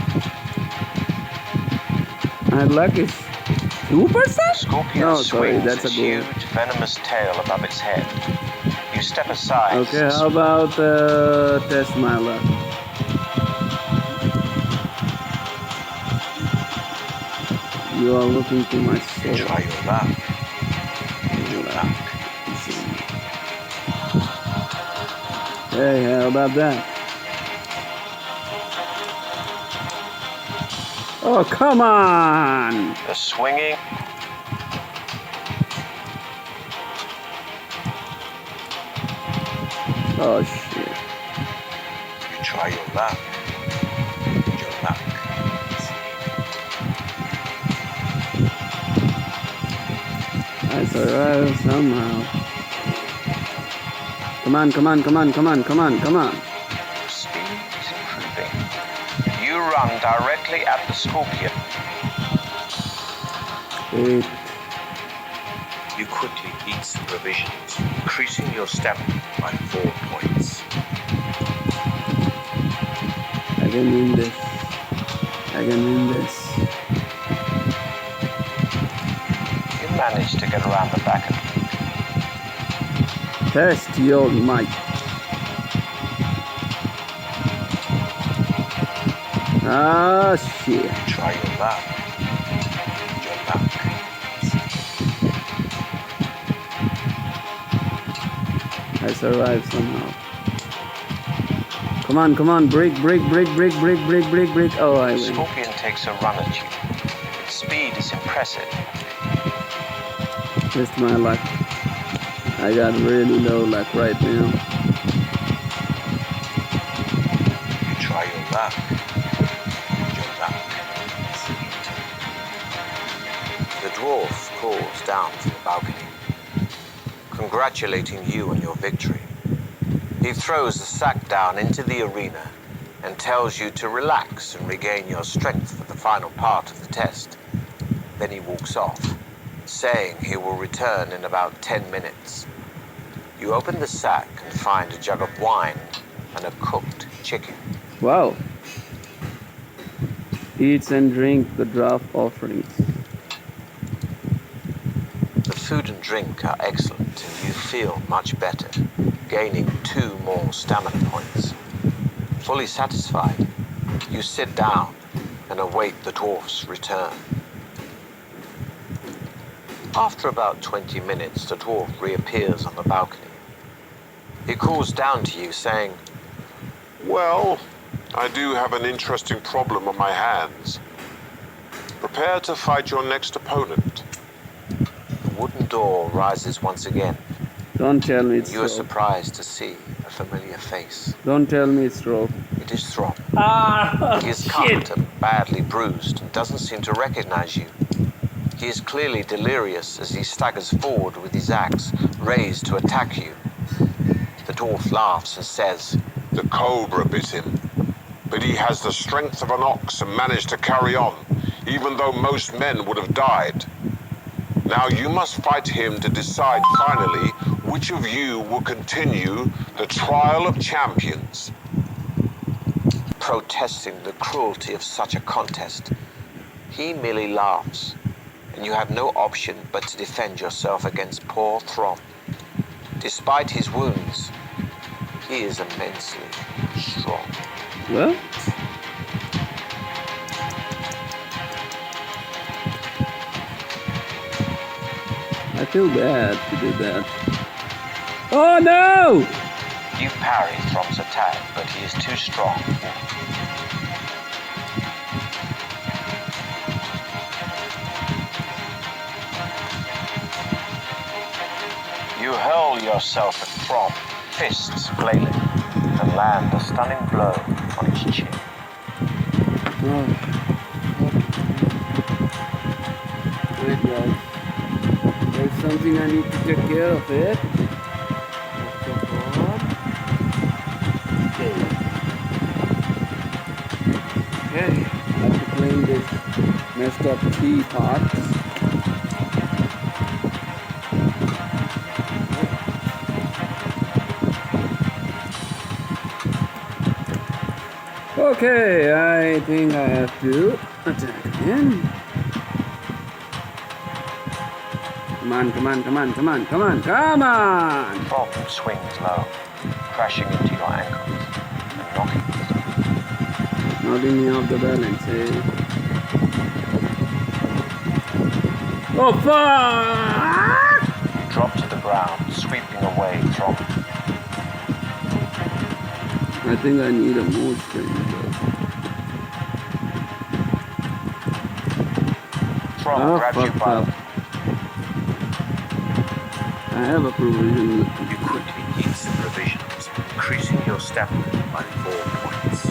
My luck is 2%? The scorpion No, sorry, swings that's a its goal. huge venomous tail above its head. You step aside. Okay, how about test my luck? You are looking to my soul. Try your luck. Your luck. Hey, how about that? Oh, come on! The swinging. Oh, shit. You try your luck. Your luck. I survived somehow. Come on. Speed is improving. You run directly at the scorpion. 8. You quickly eat some provisions, increasing your stamina by 4 points. I can win this. You manage to get around the back of it. Test your might. Ah, shit. Try your luck. Your luck. I survived somehow. Come on. Break. Oh, I The win. scorpion takes a run at you. Its speed is impressive. Just my luck. I got really low luck right now. You try your luck. Your luck. The dwarf calls down from the balcony, congratulating you on your victory. He throws the sack down into the arena and tells you to relax and regain your strength for the final part of the test. Then he walks off, saying he will return in about 10 minutes. You open the sack and find a jug of wine and a cooked chicken. Wow. Eat and drink the draft offerings. The food and drink are excellent and you feel much better, gaining 2 more stamina points. Fully satisfied, you sit down and await the dwarf's return. After about 20 minutes, the dwarf reappears on the balcony. He calls down to you, saying, Well, I do have an interesting problem on my hands. Prepare to fight your next opponent. The wooden door rises once again. Don't tell me it's You are Throb. surprised to see a familiar face. Don't tell me it's Throb. It is Throb. Ah, He is cut and badly bruised and doesn't seem to recognize you. He is clearly delirious as he staggers forward with his axe raised to attack you. The dwarf laughs and says, The cobra bit him, but he has the strength of an ox and managed to carry on, even though most men would have died. Now you must fight him to decide finally which of you will continue the trial of champions. Protesting the cruelty of such a contest, he merely laughs, and you have no option but to defend yourself against poor Throm. Despite his wounds, he is immensely strong. Well, I feel bad to do that. Oh no! You parry Throm's attack, but he is too strong. You hurl yourself at Throm, fists flailing, and land a stunning blow on his chin. Oh. Wait, guys. There's something I need to take care of it. Okay. Okay. I have to clean this messed up teapot. Okay, I think I have to attack again. Come on, come on, come on, come on, come on, come on! Throm swings low, crashing into your ankles and knocking you. Knocking me off the balance, eh? Oh, fuck! You drop to the ground, sweeping away Throm. I think I need a more strength. Throm grabs you by up. I have a provision. You quickly eat some provisions, increasing your stamina by 4 points.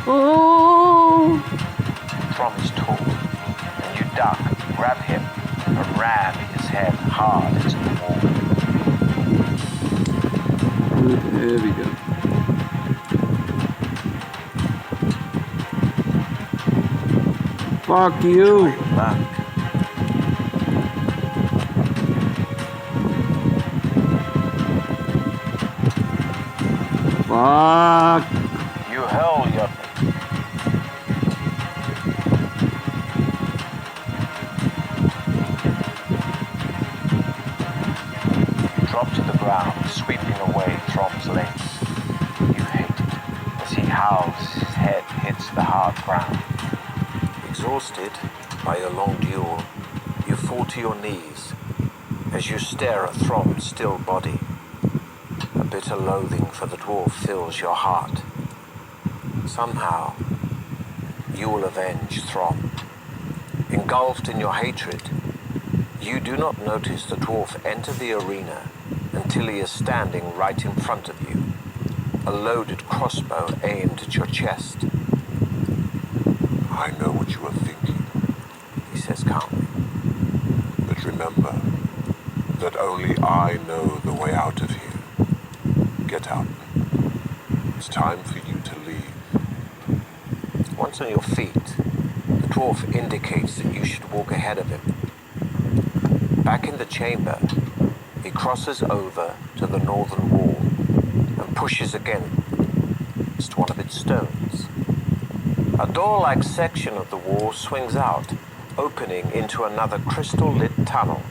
Oh! Throm is tall, and you duck, grab him, and ram his head hard into the wall. There we go. Fuck you! Fuck! You hurl your... You drop to the ground, sweeping away Throm's legs. You hate it, as he howls, his head hits the hard ground. Exhausted by your long duel, you fall to your knees as you stare at Throm's still body. A bitter loathing for the dwarf fills your heart. Somehow, you will avenge Throm. Engulfed in your hatred, you do not notice the dwarf enter the arena until he is standing right in front of you, a loaded crossbow aimed at your chest. I know what you are thinking, He says calmly. but remember that only I know the way out of here. Get up. It's time for you to leave. Once on your feet, the dwarf indicates that you should walk ahead of him. Back in the chamber, he crosses over to the northern wall and pushes against one of its stones. A door-like section of the wall swings out, opening into another crystal-lit tunnel.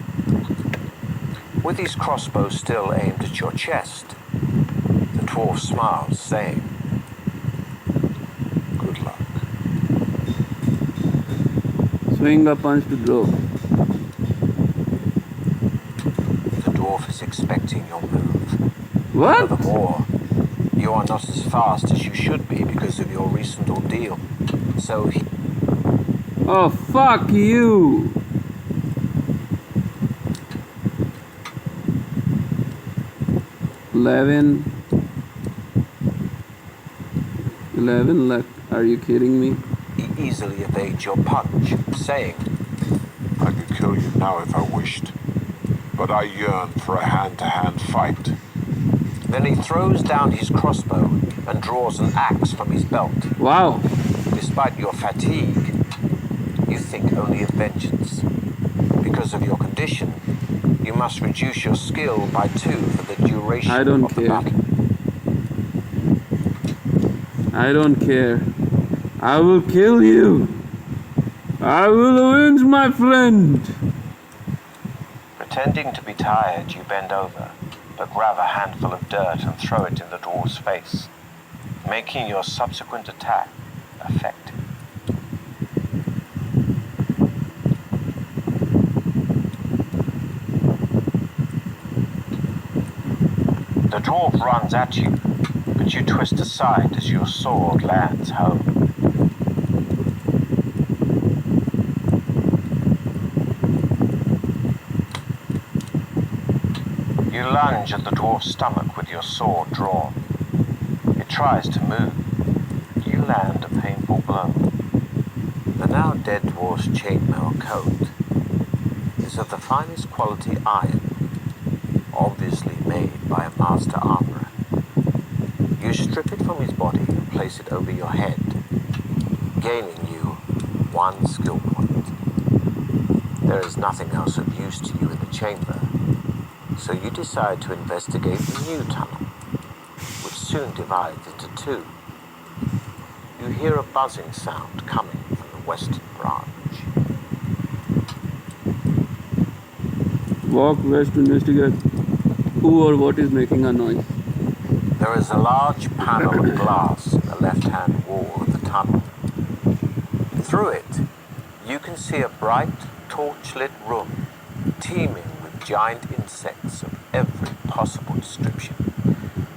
With his crossbow still aimed at your chest, the dwarf smiles, saying, Good luck. Swing a punch to draw. The dwarf is expecting your move. What? Furthermore, you are not as fast as you should be because of your recent ordeal. So he... Oh, fuck you! Eleven left. Are you kidding me? He easily evades your punch, saying, I could kill you now if I wished, but I yearn for a hand-to-hand fight. Then he throws down his crossbow and draws an axe from his belt. Wow. Despite your fatigue, you think only of vengeance. Because of your condition, you must reduce your skill by 2 for the duration I don't of the care. battle. I don't care. I will kill you. I will avenge my friend. Pretending to be tired, you bend over, but grab a handful of dirt and throw it in the dwarf's face, making your subsequent attack effective. The dwarf runs at you, but you twist aside as your sword lands home. You lunge at the dwarf's stomach with your sword drawn. It tries to move. You land a painful blow. The now dead dwarf's chainmail coat is of the finest quality iron, obviously made by a master armorer. You strip it from his body and place it over your head, gaining you 1 skill point. There is nothing else of use to you in the chamber, so you decide to investigate the new tunnel, which soon divides into 2. You hear a buzzing sound coming from the western branch. Walk west to investigate who or what is making a noise. There is a large panel of glass in the left-hand wall of the tunnel. Through it, you can see a bright, torch-lit room teeming with giant insects of every possible description.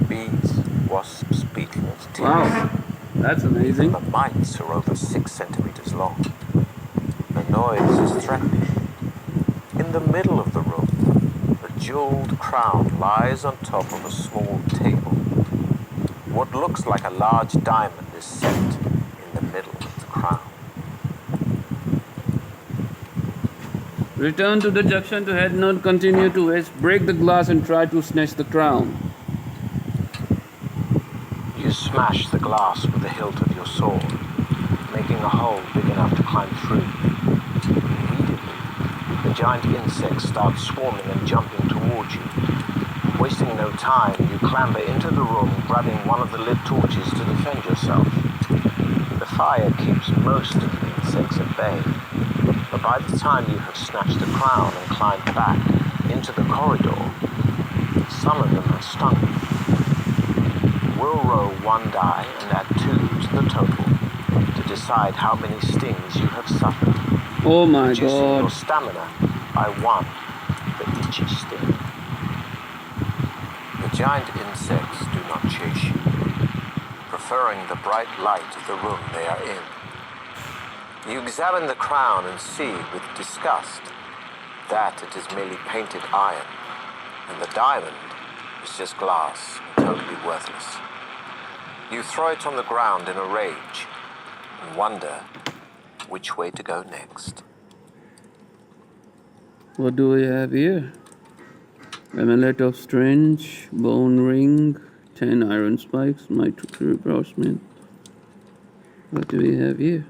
Bees, wasps, beetles, ticks. Wow, that's amazing. The mites are over 6 centimeters long. The noise is threatening. In the middle of the room, a jeweled crown lies on top of a small table. What looks like a large diamond is set in the middle of the crown. Return to the junction to head north, continue to west, break the glass and try to snatch the crown. You smash the glass with the hilt of your sword, making a hole big enough to climb through. Immediately, the giant insects start swarming and jumping towards you. Wasting no time, you clamber into the room, grabbing one of the lit torches to defend yourself. The fire keeps most of the insects at bay, but by the time you have snatched the crown and climbed back into the corridor, some of them have stung you. We'll roll 1 die and add 2 to the total to decide how many stings you have suffered, Oh my reducing your god. stamina by 1 for each sting. The giant insects do not chase you, preferring the bright light of the room they are in. You examine the crown and see with disgust that it is merely painted iron, and the diamond is just glass and totally worthless. You throw it on the ground in a rage and wonder which way to go next. What do we have here? Amulet of Strange, Bone Ring, 10 iron spikes, my 2 reinforcement. What do we have here?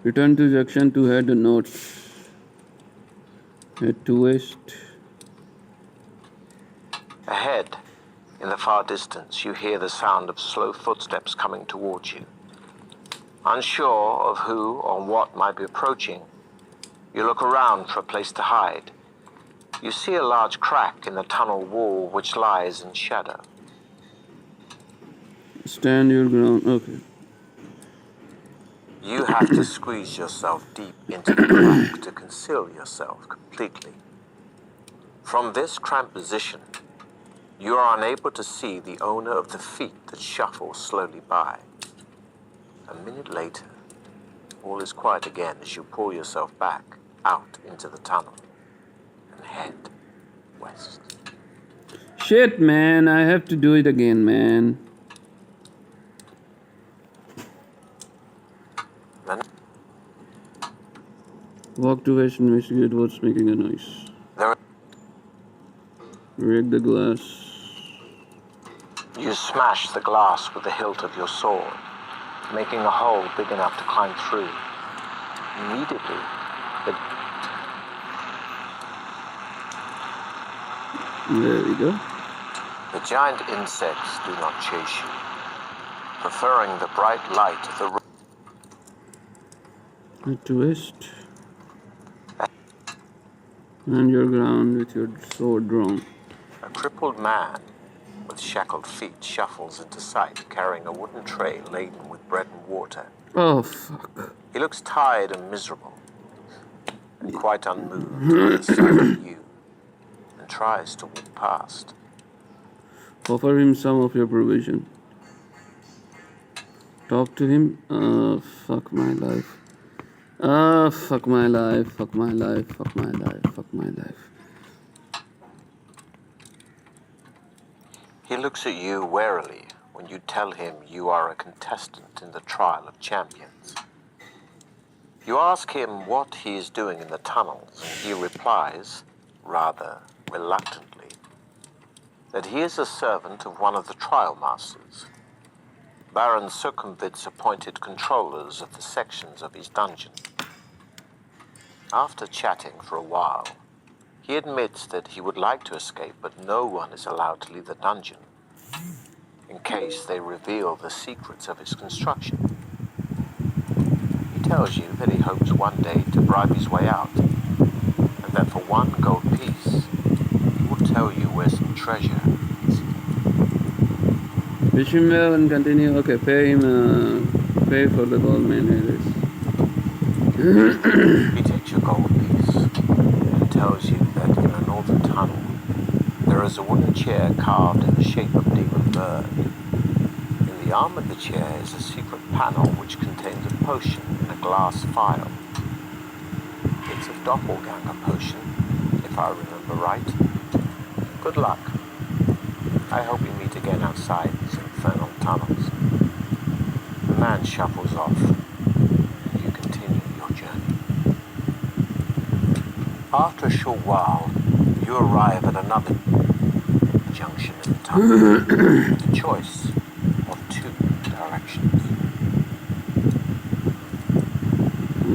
Return to junction to head north. Head to west. Ahead, in the far distance, you hear the sound of slow footsteps coming towards you. Unsure of who or what might be approaching, you look around for a place to hide. You see a large crack in the tunnel wall which lies in shadow. Stand your ground. Okay. You have to squeeze yourself deep into the crack to conceal yourself completely. From this cramped position, you are unable to see the owner of the feet that shuffle slowly by. A minute later, all is quiet again as you pull yourself back out into the tunnel and head west. Shit, man. I have to do it again, man. Walk to west, investigate what's making a noise. There, Break the glass. you smash the glass with the hilt of your sword, making a hole big enough to climb through. Immediately, There we go. the giant insects do not chase you, preferring the bright light of the room. A twist. And your ground with your sword drawn. A crippled man with shackled feet shuffles into sight, carrying a wooden tray laden with bread and water. Oh, fuck. He looks tired and miserable, and quite unmoved by the sight of you, and tries to walk past. Offer him some of your provision. Talk to him. Fuck my life. Fuck my life. Fuck my life. Fuck my life. Fuck my life. He looks at you warily when you tell him you are a contestant in the trial of champions. You ask him what he is doing in the tunnels, and he replies, rather reluctantly, that he is a servant of one of the trial masters. Baron Circumvit's appointed controllers of the sections of his dungeon. After chatting for a while, he admits that he would like to escape, but no one is allowed to leave the dungeon in case they reveal the secrets of its construction. He tells you that he hopes one day to bribe his way out, and that for one gold piece, he will tell you where some treasure is. Wish him well and continue. Okay, pay him. Pay for the gold mine. He takes your gold piece and tells you that in a northern tunnel there is a wooden chair carved in the shape of a demon bird. In the arm of the chair is a secret panel which contains a potion in a glass vial. It's a doppelganger potion, if I remember right. Good luck. I hope we meet again outside these infernal tunnels. The man shuffles off, and you continue your journey. After a short while, you arrive at another junction in the tunnel, with a choice of two directions.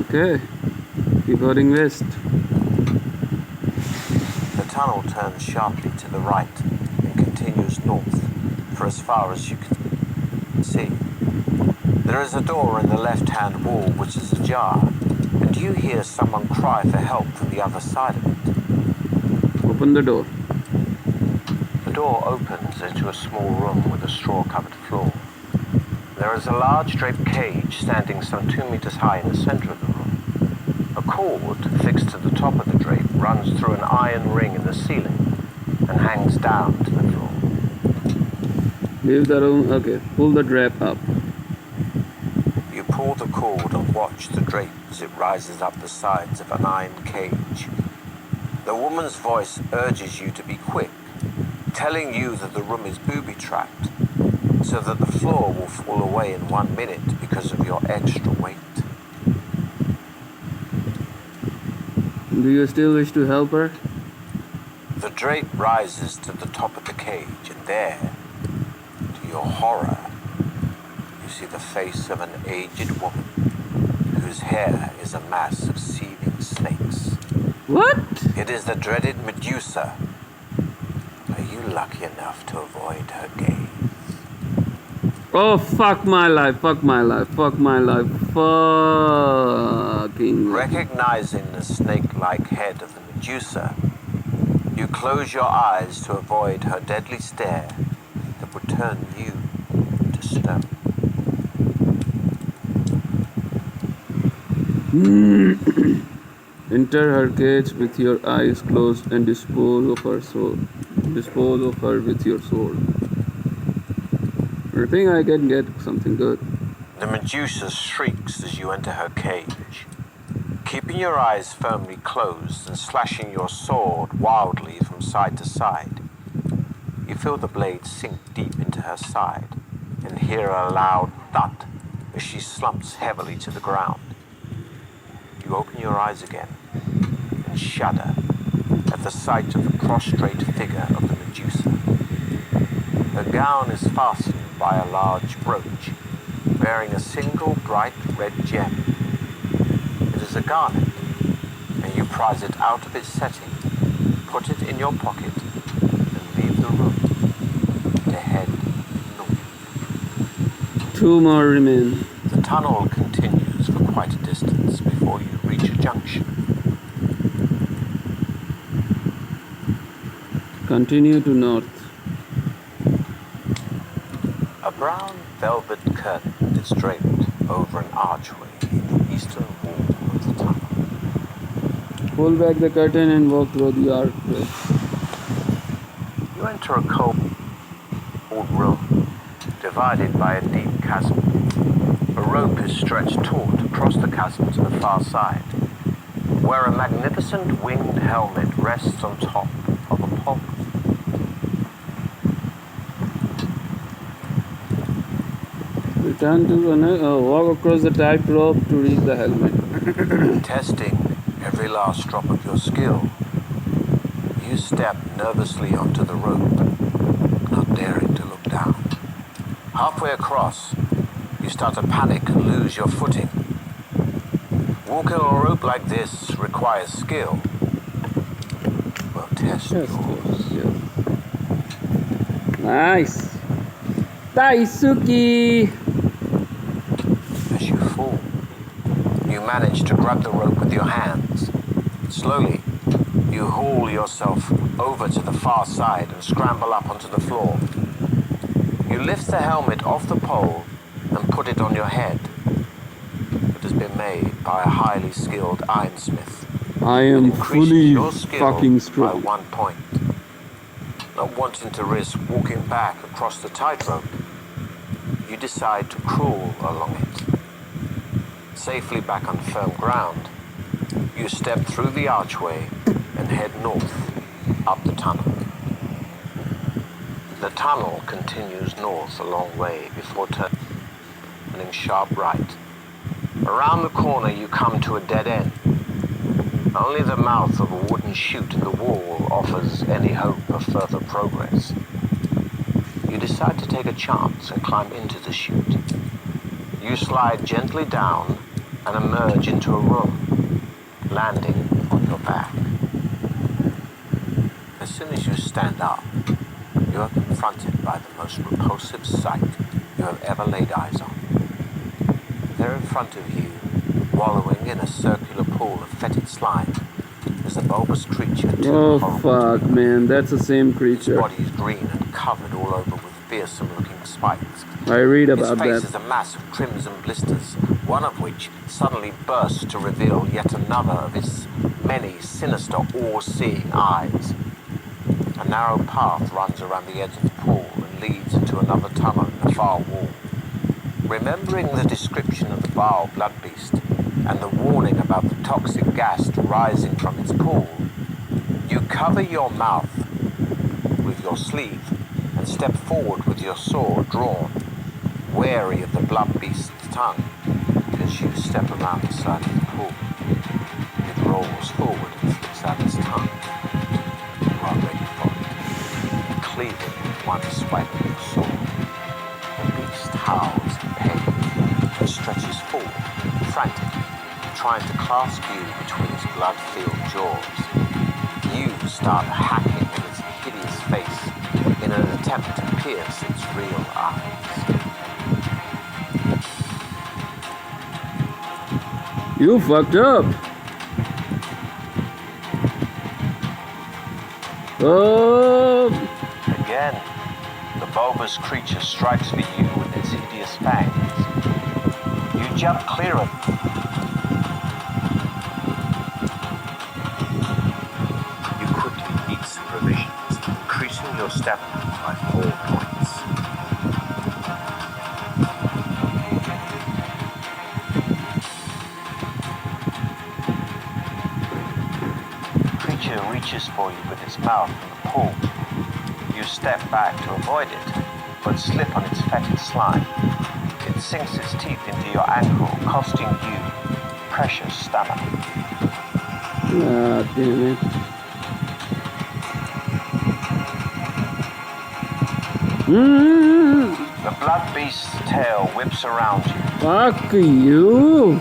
Okay. Keep heading west. The tunnel turns sharply to the right and continues north for as far as you can see. There is a door in the left-hand wall which is ajar, and you hear someone cry for help from the other side of it. Open the door. The door opens into a small room with a straw-covered floor. There is a large draped cage standing some 2 meters high in the center of the room. A cord fixed to the top of the drape runs through an iron ring in the ceiling and hangs down to the floor. Leave the room. Okay. Pull the drape up. You pull the cord and watch the drape as it rises up the sides of an iron cage. The woman's voice urges you to be quick, telling you that the room is booby-trapped, so that the floor will fall away in 1 minute because of your extra weight. Do you still wish to help her? The drape rises to the top of the cage, and there, to your horror, you see the face of an aged woman whose hair is a mass of seething snakes. What? It is the dreaded Medusa. Are you lucky enough to avoid her gaze? Oh, fuck my life. Fuck my life. Fuck my life. Fucking. Recognizing the snake-like head of the Medusa, you close your eyes to avoid her deadly stare that would turn you to stone. Enter her cage with your eyes closed and dispose of her sword. Dispose of her with your sword. I think I can get something good. The Medusa shrieks as you enter her cage. Keeping your eyes firmly closed and slashing your sword wildly from side to side, you feel the blade sink deep into her side and hear a loud thud as she slumps heavily to the ground. You you open your eyes again and shudder at the sight of the prostrate figure of the Medusa. Her gown is fastened by a large brooch, bearing a single bright red gem. It is a garnet, and you prize it out of its setting, put it in your pocket, and leave the room to head north. 2 more remain. The tunnel continues for quite a distance before you reach a junction. Continue to north. A brown velvet curtain is draped over an archway in the eastern wall of the tunnel. Pull back the curtain and walk through the archway. You enter a cold room, divided by a deep chasm. A rope is stretched taut across the chasm to the far side, where a magnificent winged helmet rests on top of a pole. Return to walk across the tightrope to reach the helmet. Testing every last drop of your skill, you step nervously onto the rope, not daring to look down. Halfway across, you start to panic and lose your footing. Walking on a rope like this requires skill. Well, test yours. Yes. Nice. Daisuke! As you fall, you manage to grab the rope with your hands. Slowly, you haul yourself over to the far side and scramble up onto the floor. You lift the helmet off the pole and put it on your head. It has been made by a highly skilled ironsmith. I am It increases fully your skill fucking by strong. 1 point. Not wanting to risk walking back across the tightrope, you decide to crawl along it. Safely back on firm ground, you step through the archway and head north up the tunnel. The tunnel continues north a long way before turning sharp right. Around the corner you come to a dead end. Only the mouth of a wooden chute in the wall offers any hope of further progress. You decide to take a chance and climb into the chute. You slide gently down and emerge into a room, landing on your back. As soon as you stand up, you are confronted by the most repulsive sight you have ever laid eyes on. There in front of you, wallowing in a circular pool of fetid slime, is a bulbous creature too Oh horrible fuck, man, that's the same Its creature. body is green and covered all over with fearsome-looking spikes. I read Its about face that. is a mass of crimson blisters, one of which suddenly bursts to reveal yet another of its many sinister, all-seeing eyes. A narrow path runs around the edge of the pool and leads into another tunnel in the far wall. Remembering the description of the vile blood beast and the warning about the toxic gas rising from its pool, you cover your mouth with your sleeve and step forward with your sword drawn, wary of the blood beast's tongue. As you step around the side of the pool, it rolls forward and flicks out its tongue. You are ready for it, cleaving with one swipe of your sword. The beast howls in pain and stretches forward, frantic, trying to clasp you between its blood-filled jaws. You start hacking at its hideous face in an attempt to pierce its real eyes. You fucked up. Oh, Again, the bulbous creature strikes for you with its hideous fangs. You jump clear of it. You quickly eat some provisions, increasing your stamina by 4 points. The creature reaches for you with its mouth in the pool. You step back to avoid it, but slip on its fetid slime. It sinks its teeth into your ankle, costing you precious stamina. Ah, damn it. The blood beast's tail whips around you. Fuck you.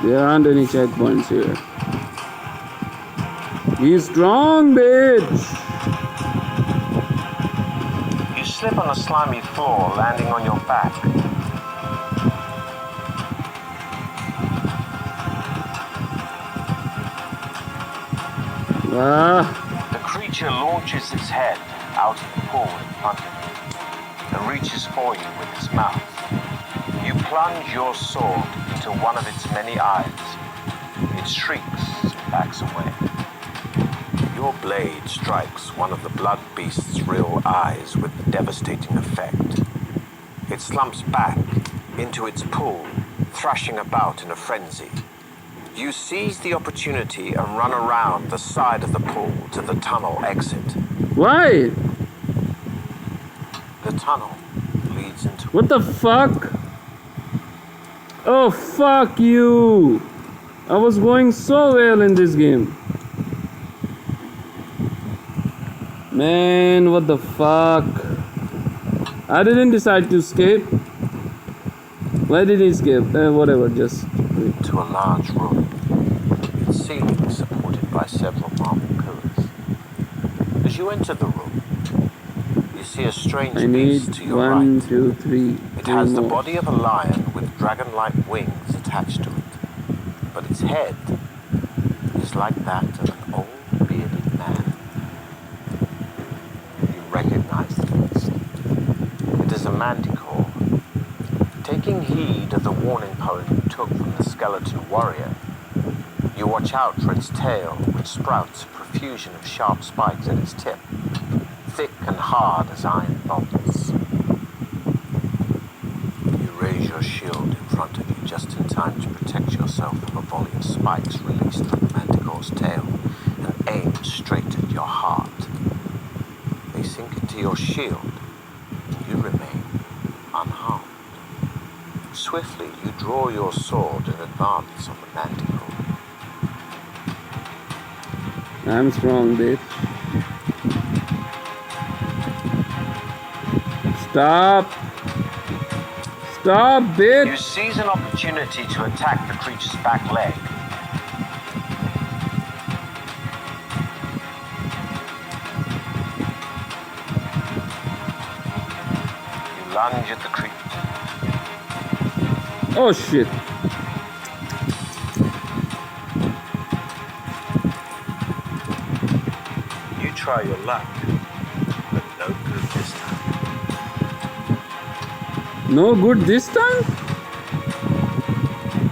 There aren't any checkpoints here. He's strong, bitch. You slip on the slimy floor, landing on your back. The creature launches its head out of the pool in front of you and reaches for you with its mouth. You plunge your sword into one of its many eyes. It shrieks and backs away. Your blade strikes one of the blood beast's real eyes with devastating effect. It slumps back into its pool, thrashing about in a frenzy. You seize the opportunity and run around the side of the pool to the tunnel exit. Why? The tunnel leads into... What the fuck? Oh, fuck you. I was going so well in this game. Man, what the fuck? I didn't decide to escape. Why did he escape? Whatever, just... to a large room. Its ceiling supported by several marble pillars. As you enter the room, you see a strange I beast need to your 1, right. 2, 3. It has the more. body of a lion with dragon-like wings attached to it, but its head is like that of an old bearded man. You recognize the beast. It is a manticore. Taking heed of the warning poem you took from the skeleton warrior, you watch out for its tail, which sprouts a profusion of sharp spikes at its tip, thick and hard as iron bolts. You raise your shield in front of you just in time to protect yourself from a volley of spikes released from the manticore's tail and aimed straight at your heart. They sink into your shield, and you remain unharmed. Swiftly, you draw your sword and advance on the manticore. I'm strong, bitch. Stop. Stop, bitch. You seize an opportunity to attack the creature's back leg. You lunge at the creature. Oh, shit. You try your luck, but no good this time. No good this time?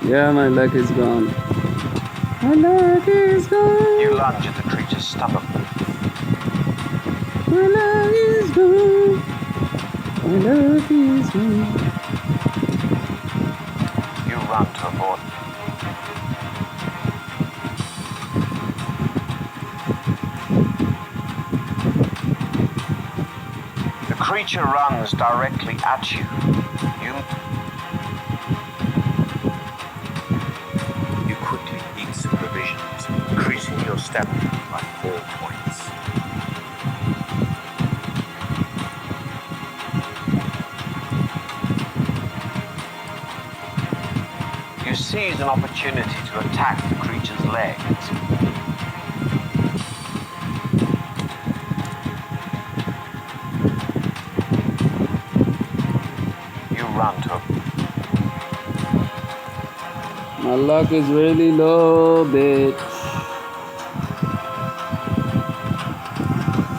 Yeah, my luck is gone. My luck is gone. You lunge at the creature's stomach. My luck is gone. My luck is gone. You run to avoid. The creature runs directly at you. You quickly eat some provisions, increasing your stamina by 4 points. You seize an opportunity to attack the creature's legs. You run to My luck is really low, bitch.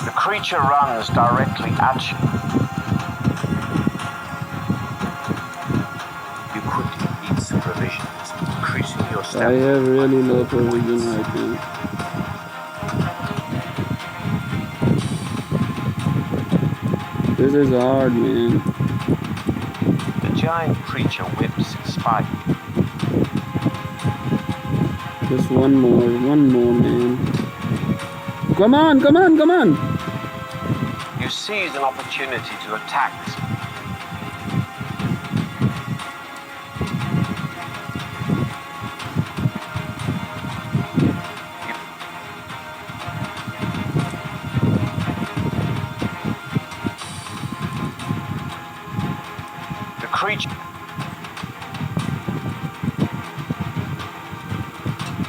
The creature runs directly at you. You quickly eat some provisions, increasing your I stamina. have really low provision right now. This is hard, man. The giant creature whips its spike. Just one more, man. Come on, come on, come on. You seize an opportunity to attack. creature.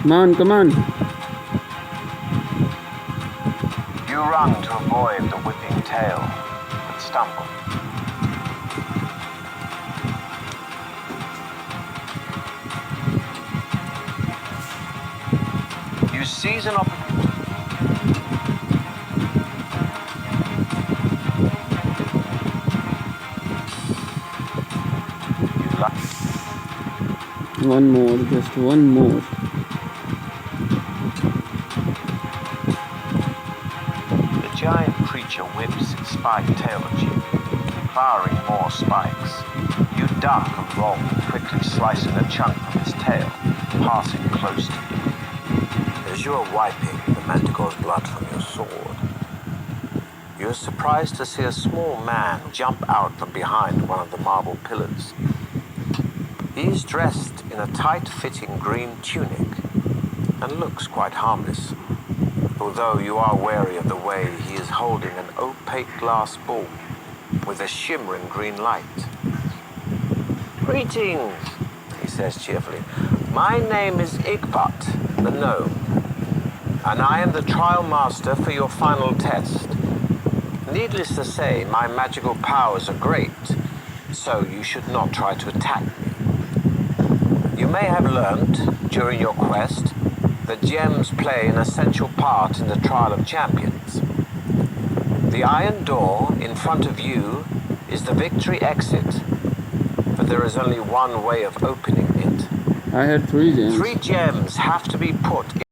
Come on, come on. You run to avoid the whipping tail, but stumble. You seize an opportunity. One more, just one more. The giant creature whips its spiked tail at you, firing more spikes. You duck and roll, quickly slicing a chunk from its tail, passing close to you. As you are wiping the manticore's blood from your sword, you are surprised to see a small man jump out from behind one of the marble pillars. He is dressed in a tight-fitting green tunic and looks quite harmless, although you are wary of the way he is holding an opaque glass ball with a shimmering green light. "Greetings," he says cheerfully. "My name is Igbot, the gnome, and I am the trial master for your final test. Needless to say, my magical powers are great, so you should not try to attack me. You may have learned, during your quest, that gems play an essential part in the trial of champions. The iron door in front of you is the victory exit, but there is only one way of opening it. I had 3 gems. 3 gems have to be put